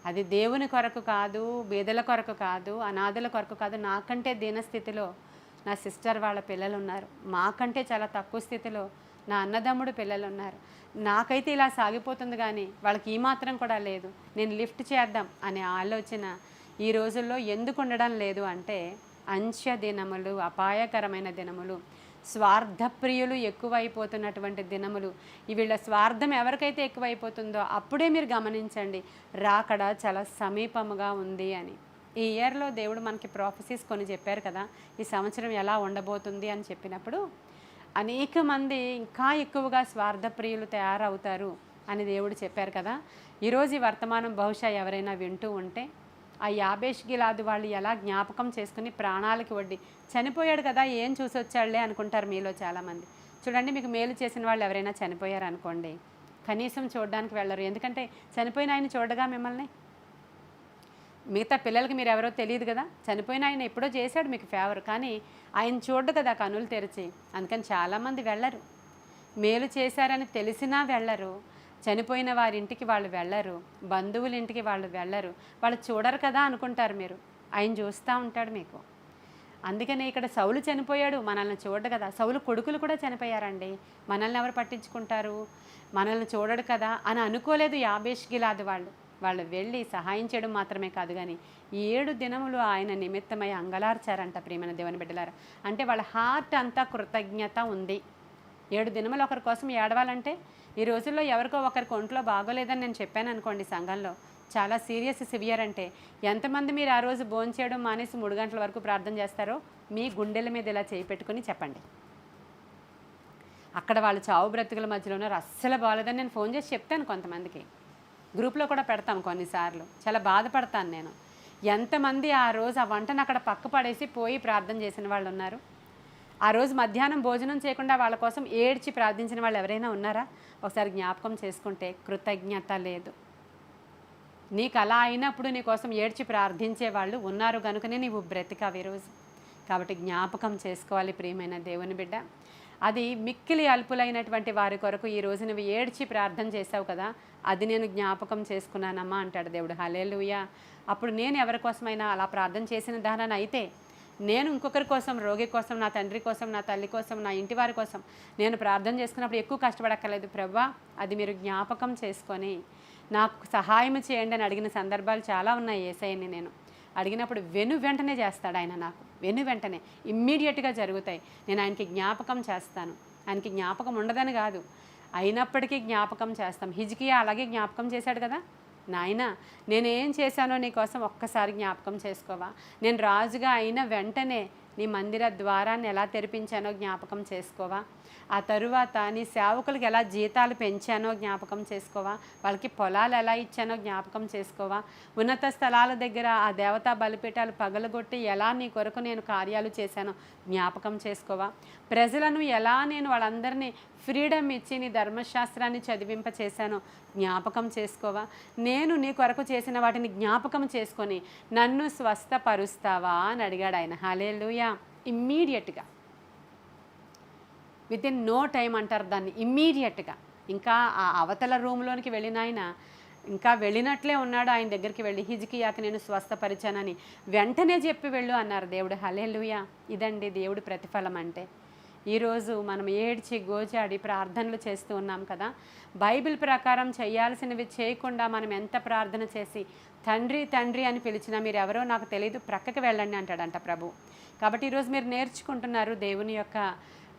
అది దేవుని కొరకు కాదు, బీదల కొరకు కాదు, అనాథల కొరకు కాదు. నాకంటే దీనస్థితిలో నా సిస్టర్ వాళ్ళ పిల్లలు ఉన్నారు, మాకంటే చాలా తక్కువ స్థితిలో నా అన్నదమ్ముడు పిల్లలు ఉన్నారు. నాకైతే ఇలా సాగిపోతుంది కానీ వాళ్ళకి ఈ మాత్రం కూడా లేదు, నేను లిఫ్ట్ చేద్దాం అనే ఆలోచన ఈ రోజుల్లో ఎందుకు ఉండడం లేదు అంటే, అంత్య దినములు, అపాయకరమైన దినములు, స్వార్థప్రియులు ఎక్కువైపోతున్నటువంటి దినములు. వీళ్ళ స్వార్థం ఎవరికైతే ఎక్కువైపోతుందో అప్పుడే మీరు గమనించండి రాకడ చాలా సమీపముగా ఉంది అని. ఈ ఇయర్లో దేవుడు మనకి ప్రాఫెసీస్ కొన్ని చెప్పారు కదా, ఈ సంవత్సరం ఎలా ఉండబోతుంది అని చెప్పినప్పుడు అనేక మంది ఇంకా ఎక్కువగా స్వార్థప్రియులు తయారవుతారు అని దేవుడు చెప్పారు కదా. ఈరోజు ఈ వర్తమానం బహుశా ఎవరైనా వింటూ ఉంటే ఆ యాబేష్ గిలాదు వాళ్ళు ఎలా జ్ఞాపకం చేసుకుని ప్రాణాలకి వడ్డీ, చనిపోయాడు కదా ఏం చూసి వచ్చాడులే అనుకుంటారు మీలో చాలామంది. చూడండి, మీకు మేలు చేసిన వాళ్ళు ఎవరైనా చనిపోయారు అనుకోండి, కనీసం చూడడానికి వెళ్ళరు. ఎందుకంటే చనిపోయిన ఆయన చూడగా మిమ్మల్ని, మిగతా పిల్లలకి మీరు ఎవరో తెలియదు కదా, చనిపోయిన ఆయన ఎప్పుడో చేశాడు మీకు ఫేవర్, కానీ ఆయన చూడడు కదా కనులు తెరిచి. అందుకని చాలామంది వెళ్ళరు. మేలు చేశారని తెలిసినా వెళ్ళరు, చనిపోయిన వారింటికి వాళ్ళు వెళ్ళరు, బంధువుల ఇంటికి వాళ్ళు వెళ్ళరు, వాళ్ళు చూడరు కదా అనుకుంటారు మీరు. ఆయన చూస్తూ ఉంటాడు మీకు. అందుకనే ఇక్కడ సౌలు చనిపోయాడు, మనల్ని చూడడు కదా. సౌలు కొడుకులు కూడా చనిపోయారండి, మనల్ని ఎవరు పట్టించుకుంటారు, మనల్ని చూడడు కదా అని అనుకోలేదు యాబేష్ గిలాదు వాళ్ళు వెళ్ళి సహాయం చేయడం మాత్రమే కాదు కానీ 7 దినములు ఆయన నిమిత్తమై అంగలార్చారంట. ప్రియమైన దేవుని బిడ్డలారా, అంటే వాళ్ళ హార్ట్ అంతా కృతజ్ఞత ఉంది. 7 దినములు ఒకరి కోసం ఏడవాలంటే, ఈ రోజుల్లో ఎవరికో ఒకరికి ఒంట్లో బాగోలేదని నేను చెప్పాను అనుకోండి, సంఘంలో చాలా సీరియస్ సివియర్ అంటే ఎంతమంది మీరు ఆ రోజు భోంచేయడం మానేసి 3 గంటల వరకు ప్రార్థన చేస్తారో మీ గుండెల మీద ఇలా చేయి పెట్టుకుని చెప్పండి. అక్కడ వాళ్ళు చావు బ్రతుకుల మధ్యలో ఉన్నారు, అస్సలు బాగోలేదని నేను ఫోన్ చేసి చెప్తాను. కొంతమందికి గ్రూప్లో కూడా పెడతాం కొన్నిసార్లు, చాలా బాధపడతాను నేను. ఎంతమంది ఆ రోజు ఆ వంటను అక్కడ పక్క పడేసి పోయి ప్రార్థన చేసిన వాళ్ళు ఉన్నారు. ఆ రోజు మధ్యాహ్నం భోజనం చేయకుండా వాళ్ళ కోసం ఏడ్చి ప్రార్థించిన వాళ్ళు ఎవరైనా ఉన్నారా? ఒకసారి జ్ఞాపకం చేసుకుంటే కృతజ్ఞత లేదు. నీకు అలా అయినప్పుడు నీ కోసం ఏడ్చి ప్రార్థించే వాళ్ళు ఉన్నారు కనుకనే నీవు బ్రతికావు ఈరోజు. కాబట్టి జ్ఞాపకం చేసుకోవాలి ప్రియమైన దేవుని బిడ్డ. అది మిక్కిలి అల్పులైనటువంటి వారి కొరకు ఈరోజు నువ్వు ఏడ్చి ప్రార్థన చేసావు కదా, అది నేను జ్ఞాపకం చేసుకున్నానమ్మా అంటాడు దేవుడు. హల్లెలూయా. అప్పుడు నేను ఎవరి కోసమైనా అలా ప్రార్థన చేసిన దానాన్ని అయితే, నేను ఇంకొకరి కోసం, రోగి కోసం, నా తండ్రి కోసం, నా తల్లి కోసం, నా ఇంటి వారి కోసం నేను ప్రార్థన చేసుకున్నప్పుడు ఎక్కువ కష్టపడక్కర్లేదు. ప్రభువా, అది మీరు జ్ఞాపకం చేసుకొని నాకు సహాయం చేయండి అని అడిగిన సందర్భాలు చాలా ఉన్నాయి. యేసయ్యని నేను అడిగినప్పుడు వెంటనే చేస్తాడు ఆయన. నాకు వెంటనే ఇమ్మీడియట్గా జరుగుతాయి. నేను ఆయనకి జ్ఞాపకం చేస్తాను. ఆయనకి జ్ఞాపకం ఉండదని కాదు, అయినప్పటికీ జ్ఞాపకం చేస్తాం. హిజ్కియా అలాగే జ్ఞాపకం చేశాడు కదా, నాయనా నేనేం చేశానో నీకోసం ఒక్కసారి జ్ఞాపకం చేసుకోవా, నేను రాజుగా అయిన వెంటనే నీ మందిర ద్వారాన్ని ఎలా తెరిపించానో జ్ఞాపకం చేసుకోవా, ఆ తరువాత నీ సేవకులకు ఎలా జీతాలు పెంచానో జ్ఞాపకం చేసుకోవా, వాళ్ళకి పొలాలు ఎలా ఇచ్చానో జ్ఞాపకం చేసుకోవా, ఉన్నత స్థలాల దగ్గర ఆ దేవతా బలిపీఠాలు పగలగొట్టి ఎలా నీ కొరకు నేను కార్యాలు చేశానో జ్ఞాపకం చేసుకోవా, ప్రజలను ఎలా నేను వాళ్ళందరినీ ఫ్రీడమ్ ఇచ్చి నీ ధర్మశాస్త్రాన్ని చదివింప చేశానో జ్ఞాపకం చేసుకోవా, నేను నీ కొరకు చేసిన వాటిని జ్ఞాపకం చేసుకొని నన్ను స్వస్థపరుస్తావా అని అడిగాడు ఆయన. హల్లెలూయా. ఇమ్మీడియట్గా, విత్ ఇన్ నో టైం అంటారు దాన్ని, ఇమ్మీడియట్గా. ఇంకా ఆ అవతల రూమ్లోనికి వెళ్ళిన ఆయన ఇంకా వెళ్ళినట్లే ఉన్నాడు. ఆయన దగ్గరికి వెళ్ళి హిజ్కియాకి నేను స్వస్థపరిచానని వెంటనే చెప్పి వెళ్ళు అన్నారు దేవుడు. హల్లెలూయా. ఇదండి దేవుడి ప్రతిఫలం అంటే. ఈరోజు మనం ఏడ్చి గోజాడి ప్రార్థనలు చేస్తూ ఉన్నాం కదా. బైబిల్ ప్రకారం చేయాల్సినవి చేయకుండా మనం ఎంత ప్రార్థన చేసి తండ్రి తండ్రి అని పిలిచినా మీరు ఎవరో నాకు తెలియదు, ప్రక్కకి వెళ్ళండి అంటాడంట ప్రభు. కాబట్టి ఈరోజు మీరు నేర్చుకుంటున్నారు దేవుని యొక్క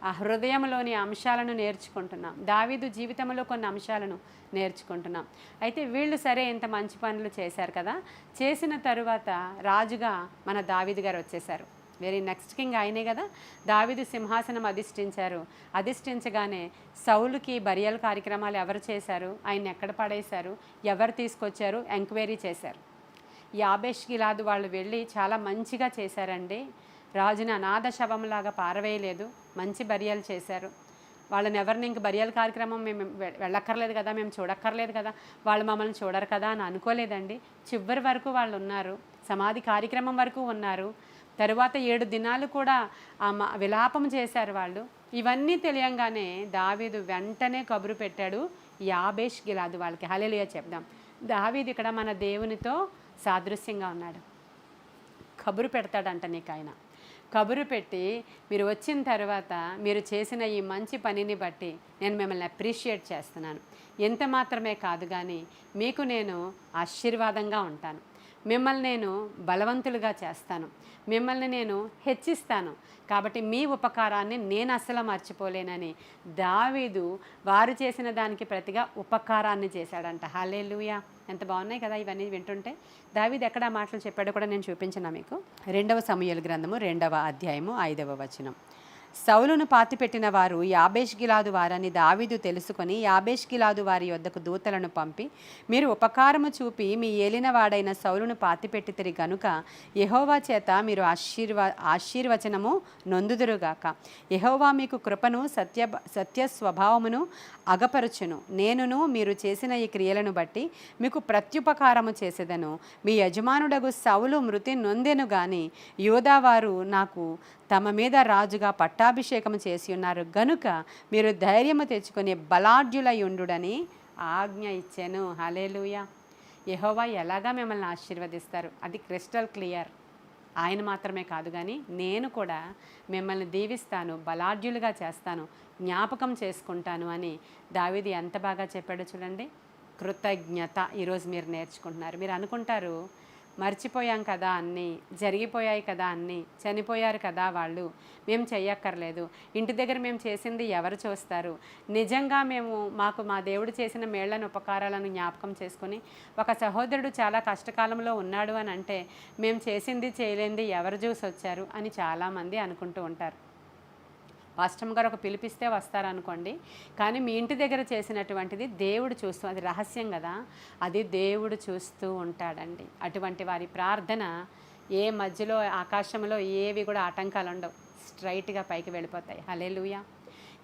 ఆ హృదయంలోని అంశాలను నేర్చుకుంటున్నాం. దావీదు జీవితంలో కొన్ని అంశాలను నేర్చుకుంటున్నాం. అయితే వీళ్ళు సరే ఇంత మంచి పనులు చేశారు కదా. చేసిన తరువాత రాజుగా మన దావీదు గారు వచ్చేసారు. వెరీ నెక్స్ట్ కింగ్ ఆయనే కదా. దావీదు సింహాసనం అధిష్ఠించారు. అధిష్ఠించగానే సౌలుకి బరియల్ కార్యక్రమాలు ఎవరు చేశారు, ఆయన ఎక్కడ పడేశారు, ఎవరు తీసుకొచ్చారు, ఎంక్వైరీ చేశారు. యాబేష్ గిలాదు వాళ్ళు వెళ్ళి చాలా మంచిగా చేశారండి. రాజుని అనాథ శవంలాగా పారవేయలేదు, మంచి బరియలు చేశారు. వాళ్ళని ఎవరిని ఇంక బరియల్ కార్యక్రమం మేము వెళ్ళక్కర్లేదు కదా, మేము చూడక్కర్లేదు కదా, వాళ్ళు మమ్మల్ని చూడరు కదా అని అనుకోలేదండి. చివరి వరకు వాళ్ళు ఉన్నారు, సమాధి కార్యక్రమం వరకు ఉన్నారు. తరువాత 7 దినాలు కూడా విలాపం చేశారు వాళ్ళు. ఇవన్నీ తెలియంగానే దావీదు వెంటనే కబురు పెట్టాడు యాబేష్ గిలాదు వాళ్ళకి. హల్లెలూయా చెప్దాం. దావీదు ఇక్కడ మన దేవునితో సాదృశ్యంగా ఉన్నాడు. కబురు పెడతాడంట నీకు ఆయన. కబురు పెట్టి మీరు వచ్చిన తర్వాత మీరు చేసిన ఈ మంచి పనిని బట్టి నేను మిమ్మల్ని అప్రిషియేట్ చేస్తున్నాను. ఎంత మాత్రమే కాదు కానీ మీకు నేను ఆశీర్వాదంగా ఉంటాను, మిమ్మల్ని నేను బలవంతులుగా చేస్తాను, మిమ్మల్ని నేను హెచ్చిస్తాను. కాబట్టి మీ ఉపకారాన్ని నేను అస్సలు మర్చిపోలేనని దావీదు వారు చేసిన దానికి ప్రతిగా ఉపకారాన్ని చేశాడంట. హల్లెలూయా. ఎంత బాగున్నాయి కదా ఇవన్నీ వింటుంటే. దావీదు ఎక్కడ మాటలు చెప్పాడో కూడా నేను చూపించిన మీకు. 2వ సమూయేలు గ్రంథము 2వ అధ్యాయము 5వ వచనం. సౌలును పాతిపెట్టిన వారు యాబేష్ గిలాదు వారని దావీదు తెలుసుకొని యాబేష్ గిలాదు వారి యొద్దకు దూతలను పంపి, మీరు ఉపకారము చూపి మీ ఏలినవాడైన సౌలును పాతిపెట్టితిరి గనుక యెహోవా చేత మీరు ఆశీర్వచనము నొందుదురుగాక. యెహోవా మీకు కృపను సత్య స్వభావమును అగపరుచును. నేనును మీరు చేసిన ఈ క్రియలను బట్టి మీకు ప్రత్యుపకారము చేసేదను. మీ యజమానుడగు సౌలు మృతి నొందెను గాని యోధావారు నాకు తమ మీద రాజుగా పట్టాభిషేకం చేసి ఉన్నారు గనుక మీరు ధైర్యము తెచ్చుకొని బలాఢ్యులై ఉండుడని ఆజ్ఞ ఇచ్చాను. హల్లెలూయా. యెహోవా ఎలాగా మిమ్మల్ని ఆశీర్వదిస్తారు అది క్రిస్టల్ క్లియర్. ఆయన మాత్రమే కాదు కానీ నేను కూడా మిమ్మల్ని దీవిస్తాను, బలాఢ్యులుగా చేస్తాను, జ్ఞాపకం చేసుకుంటాను అని దావీదు ఎంత బాగా చెప్పాడో చూడండి. కృతజ్ఞత ఈరోజు మీరు నేర్చుకుంటున్నారు. మీరు అనుకుంటారు మర్చిపోయాం కదా, అన్నీ జరిగిపోయాయి కదా, అన్నీ చనిపోయారు కదా వాళ్ళు, మేము చెయ్యక్కర్లేదు, ఇంటి దగ్గర మేము చేసింది ఎవరు చూస్తారు. నిజంగా మాకు మా దేవుడు చేసిన మేళ్లను ఉపకారాలను జ్ఞాపకం చేసుకుని ఒక సహోదరుడు చాలా కష్టకాలంలో ఉన్నాడు అని అంటే మేము చేసింది చేయలేనిది ఎవరు చూసి వచ్చారు అని చాలామంది అనుకుంటూ ఉంటారు. పాస్టమ్ గారు ఒక పిలిపిస్తే వస్తారనుకోండి, కానీ మీ ఇంటి దగ్గర చేసినటువంటిది దేవుడు చూస్తూ, అది రహస్యం కదా, అది దేవుడు చూస్తూ ఉంటాడండి. అటువంటి వారి ప్రార్థన ఏ మధ్యలో ఆకాశంలో ఏవి కూడా ఆటంకాలు ఉండవు, స్ట్రైట్గా పైకి వెళ్ళిపోతాయి. హల్లెలూయా.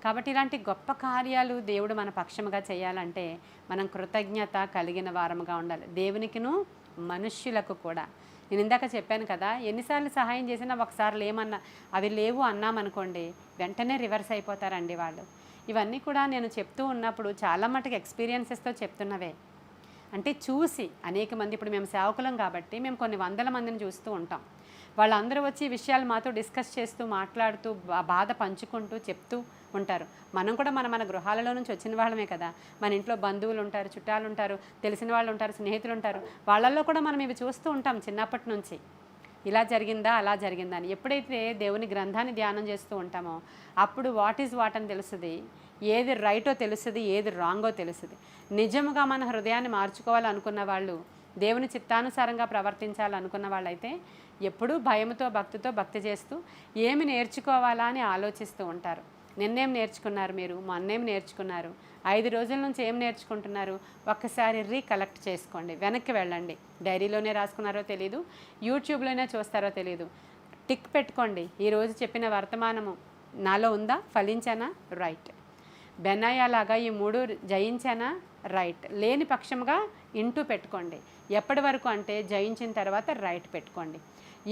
కాబట్టి ఇలాంటి గొప్ప కార్యాలు దేవుడు మన పక్షముగా చేయాలంటే మనం కృతజ్ఞత కలిగిన వారముగా ఉండాలి, దేవునికిను మనుష్యులకు కూడా. నేను ఇందాక చెప్పాను కదా, ఎన్నిసార్లు సహాయం చేసినా ఒకసారి ఏమన్నా అవి లేవు అన్నామనుకోండి వెంటనే రివర్స్ అయిపోతారండి వాళ్ళు. ఇవన్నీ కూడా నేను చెప్తూ ఉన్నప్పుడు చాలా మటుకు ఎక్స్పీరియన్సెస్తో చెప్తున్నవే. అంటే చూసి అనేక మంది, ఇప్పుడు మేము సేవకులం కాబట్టి మేము కొన్ని వందల మందిని చూస్తూ ఉంటాం. వాళ్ళందరూ వచ్చి ఈ విషయాలు మాతో డిస్కస్ చేస్తూ మాట్లాడుతూ బాధ పంచుకుంటూ చెప్తూ ఉంటారు. మనం కూడా మన గృహాలలో నుంచి వచ్చిన వాళ్ళమే కదా. మన ఇంట్లో బంధువులు ఉంటారు, చుట్టాలు ఉంటారు, తెలిసిన వాళ్ళు ఉంటారు, స్నేహితులు ఉంటారు. వాళ్ళల్లో కూడా మనం ఇవి చూస్తూ ఉంటాం చిన్నప్పటి నుంచి. ఇలా జరిగిందా అలా జరిగిందా అని. ఎప్పుడైతే దేవుని గ్రంథాన్ని ధ్యానం చేస్తూ ఉంటామో అప్పుడు వాట్ ఈజ్ వాట్ అని తెలుస్తుంది, ఏది రైటో తెలుస్తుంది, ఏది రాంగో తెలుస్తుంది. నిజముగా మన హృదయాన్ని మార్చుకోవాలనుకున్న వాళ్ళు, దేవుని చిత్తానుసారంగా ప్రవర్తించాలనుకున్న వాళ్ళైతే ఎప్పుడూ భయంతో భక్తితో భక్తి చేస్తూ ఏమి నేర్చుకోవాలా అని ఆలోచిస్తూ ఉంటారు. నిన్నేం నేర్చుకున్నారు మీరు, మొన్నేం నేర్చుకున్నారు, 5 రోజుల నుంచి ఏం నేర్చుకుంటున్నారు, ఒక్కసారి రీకలెక్ట్ చేసుకోండి, వెనక్కి వెళ్ళండి. డైరీలోనే రాసుకున్నారో తెలీదు, యూట్యూబ్లోనే చూస్తారో తెలీదు, టిక్ పెట్టుకోండి. ఈరోజు చెప్పిన వర్తమానము నాలో ఉందా, ఫలించానా, రైట్. బెనాయాలాగా ఈ 3 జయించానా, రైట్. లేని పక్షంగా ఇంటూ పెట్టుకోండి. ఎప్పటి వరకు అంటే జయించిన తర్వాత రైట్ పెట్టుకోండి.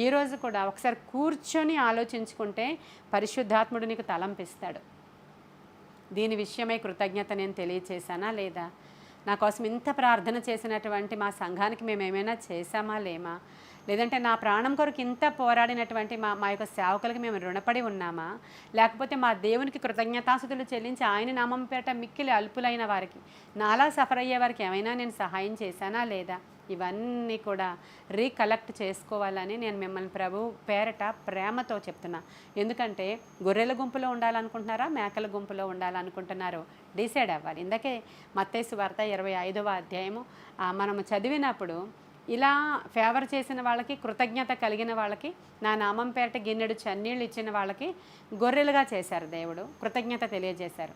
ఈరోజు కూడా ఒకసారి కూర్చొని ఆలోచించుకుంటే పరిశుద్ధాత్ముడు నీకు తలంపిస్తాడు. దీని విషయమై కృతజ్ఞత నేను తెలియచేశానా లేదా, నా కోసం ఇంత ప్రార్థన చేసినటువంటి మా సంఘానికి మేము ఏమైనా చేశామా లేమా, లేదంటే నా ప్రాణం కొరకు ఇంత పోరాడినటువంటి మా మా యొక్క సేవకులకి మేము రుణపడి ఉన్నామా, లేకపోతే మా దేవునికి కృతజ్ఞతాస్తుతులు చెల్లించి ఆయన నామం పేట మిక్కిలి అల్పులైన వారికి, నాలా సఫర్ అయ్యే వారికి ఏమైనా నేను సహాయం చేశానా లేదా, ఇవన్నీ కూడా రీకలెక్ట్ చేసుకోవాలని నేను మిమ్మల్ని ప్రభు పేరట ప్రేమతో చెప్తున్నా. ఎందుకంటే గొర్రెల గుంపులో ఉండాలనుకుంటున్నారా, మేకల గుంపులో ఉండాలనుకుంటున్నారో డిసైడ్ అవ్వాలి. ఇందాకే మత్తయి సువార్త 25వ అధ్యాయము మనము చదివినప్పుడు ఇలా ఫేవర్ చేసిన వాళ్ళకి, కృతజ్ఞత కలిగిన వాళ్ళకి, నా నామం పేరట గిన్నెడు చన్నీళ్ళు ఇచ్చిన వాళ్ళకి గొర్రెలుగా చేశారు దేవుడు, కృతజ్ఞత తెలియజేశారు.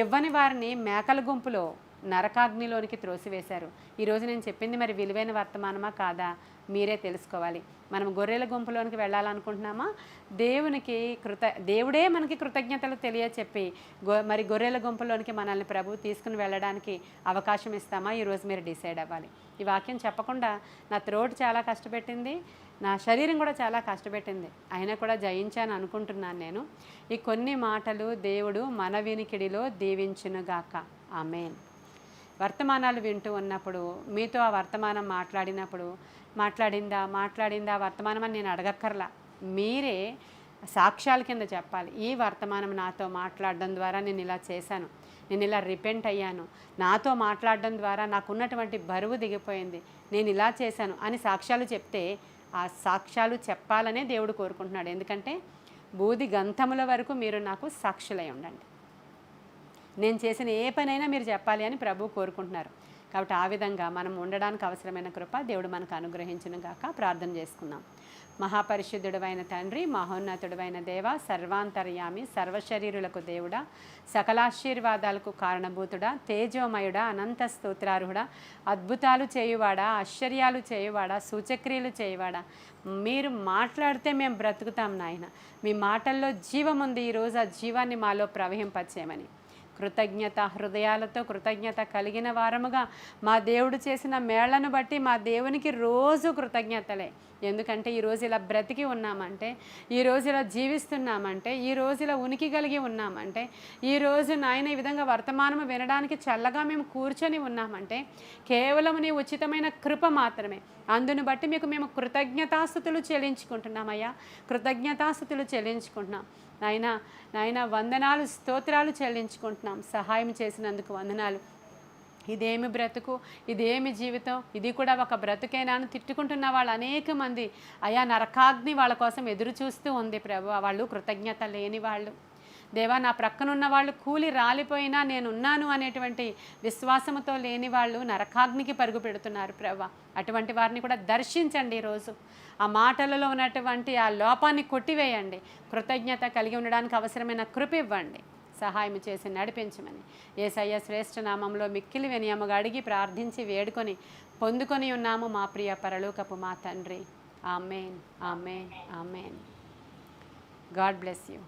ఇవ్వని వారిని మేకల గుంపులో నరకాగ్నిలోనికి త్రోసివేశారు. ఈరోజు నేను చెప్పింది మరి విలువైన వర్తమానమా కాదా మీరే తెలుసుకోవాలి. మనం గొర్రెల గుంపులోనికి వెళ్ళాలనుకుంటున్నామా, దేవుడే మనకి కృతజ్ఞతలు తెలియచెప్పి మరి గొర్రెల గుంపులోనికి మనల్ని ప్రభు తీసుకుని వెళ్ళడానికి అవకాశం ఇస్తామా, ఈరోజు మీరు డిసైడ్ అవ్వాలి. ఈ వాక్యం చెప్పకుండా నా త్రోట్ చాలా కష్టపెట్టింది, నా శరీరం కూడా చాలా కష్టపెట్టింది, అయినా కూడా జయించాను అనుకుంటున్నాను నేను. ఈ కొన్ని మాటలు దేవుడు మన వినికిడిలో దీవించునుగాక. ఆమేన్. వర్తమానాలు వింటూ ఉన్నప్పుడు మీతో ఆ వర్తమానం మాట్లాడిందా వర్తమానం అని నేను అడగక్కర్లా, మీరే సాక్ష్యాల కింద చెప్పాలి. ఈ వర్తమానం నాతో మాట్లాడడం ద్వారా నేను ఇలా చేశాను, నేను ఇలా రిపెంట్ అయ్యాను, నాతో మాట్లాడడం ద్వారా నాకున్నటువంటి బరువు దిగిపోయింది, నేను ఇలా చేశాను అని సాక్ష్యాలు చెప్తే, ఆ సాక్ష్యాలు చెప్పాలనే దేవుడు కోరుకుంటున్నాడు. ఎందుకంటే బూది గంధముల వరకు మీరు నాకు సాక్షులై ఉండండి, నేను చేసిన ఏ పనైనా మీరు చెప్పాలి అని ప్రభు కోరుకుంటున్నారు. కాబట్టి ఆ విధంగా మనం ఉండడానికి అవసరమైన కృప దేవుడు మనకు అనుగ్రహించును గాక. ప్రార్థన చేసుకుందాం. మహాపరిశుద్ధుడైన తండ్రి, మహోన్నతుడైన దేవ, సర్వాంతర్యామి, సర్వశరీరులకు దేవుడా, సకలాశీర్వాదాలకు కారణభూతుడా, తేజోమయుడా, అనంత స్తోత్రార్హుడా, అద్భుతాలు చేయువాడా, ఆశ్చర్యాలు చేయువాడా, సూచక్రియలు చేయువాడా, మీరు మాట్లాడితే మేము బ్రతుకుతాం నాయన. మీ మాటల్లో జీవం ఉంది. ఈరోజు ఆ జీవాన్ని మాలో ప్రవహింపచేయమని కృతజ్ఞత హృదయాలతో కృతజ్ఞత కలిగిన వారముగా మా దేవుడు చేసిన మేళ్లను బట్టి మా దేవునికి రోజు కృతజ్ఞతలే. ఎందుకంటే ఈరోజు ఇలా బ్రతికి ఉన్నామంటే, ఈరోజు ఇలా జీవిస్తున్నామంటే, ఈరోజు ఇలా ఉనికి కలిగి ఉన్నామంటే, ఈరోజు నాయన ఈ విధంగా వర్తమానం వినడానికి చల్లగా మేము కూర్చొని ఉన్నామంటే కేవలం నీ ఉచితమైన కృప మాత్రమే. అందును బట్టి మీకు మేము కృతజ్ఞతాస్తుతులు చెల్లించుకుంటున్నామయ్యా, కృతజ్ఞతాస్తుతులు చెల్లించుకుంటున్నాం నాయన వందనాలు, స్తోత్రాలు చెల్లించుకుంటున్నాం. సహాయం చేసినందుకు వందనాలు. ఇదేమి బ్రతుకు, ఇదేమి జీవితం, ఇది కూడా ఒక బ్రతుకేనా అని తిట్టుకుంటున్న వాళ్ళు అనేక మంది అయా, నరకాగ్ని వాళ్ళ కోసం ఎదురు చూస్తూ ఉంది ప్రభు. వాళ్ళు కృతజ్ఞత లేని వాళ్ళు. దేవా, నా ప్రక్కనున్న వాళ్ళు కూలి రాలిపోయినా నేనున్నాను అనేటువంటి విశ్వాసంతో లేని వాళ్ళు నరకాగ్నికి పరుగు పెడుతున్నారు ప్రభు. అటువంటి వారిని కూడా దర్శించండి. ఈరోజు ఆ మాటలలో ఉన్నటువంటి ఆ లోపాన్ని కొట్టివేయండి. కృతజ్ఞత కలిగి ఉండడానికి అవసరమైన కృప ఇవ్వండి. సహాయం చేసి నడిపించమని యేసయ్య శ్రేష్ఠ నామంలో మిక్కిలి వినయముగా అడిగి ప్రార్థించి వేడుకొని పొందుకొని ఉన్నాము మా ప్రియ పరలోకపు మా తండ్రి. ఆమేన్, ఆమేన్, ఆమేన్. God bless you.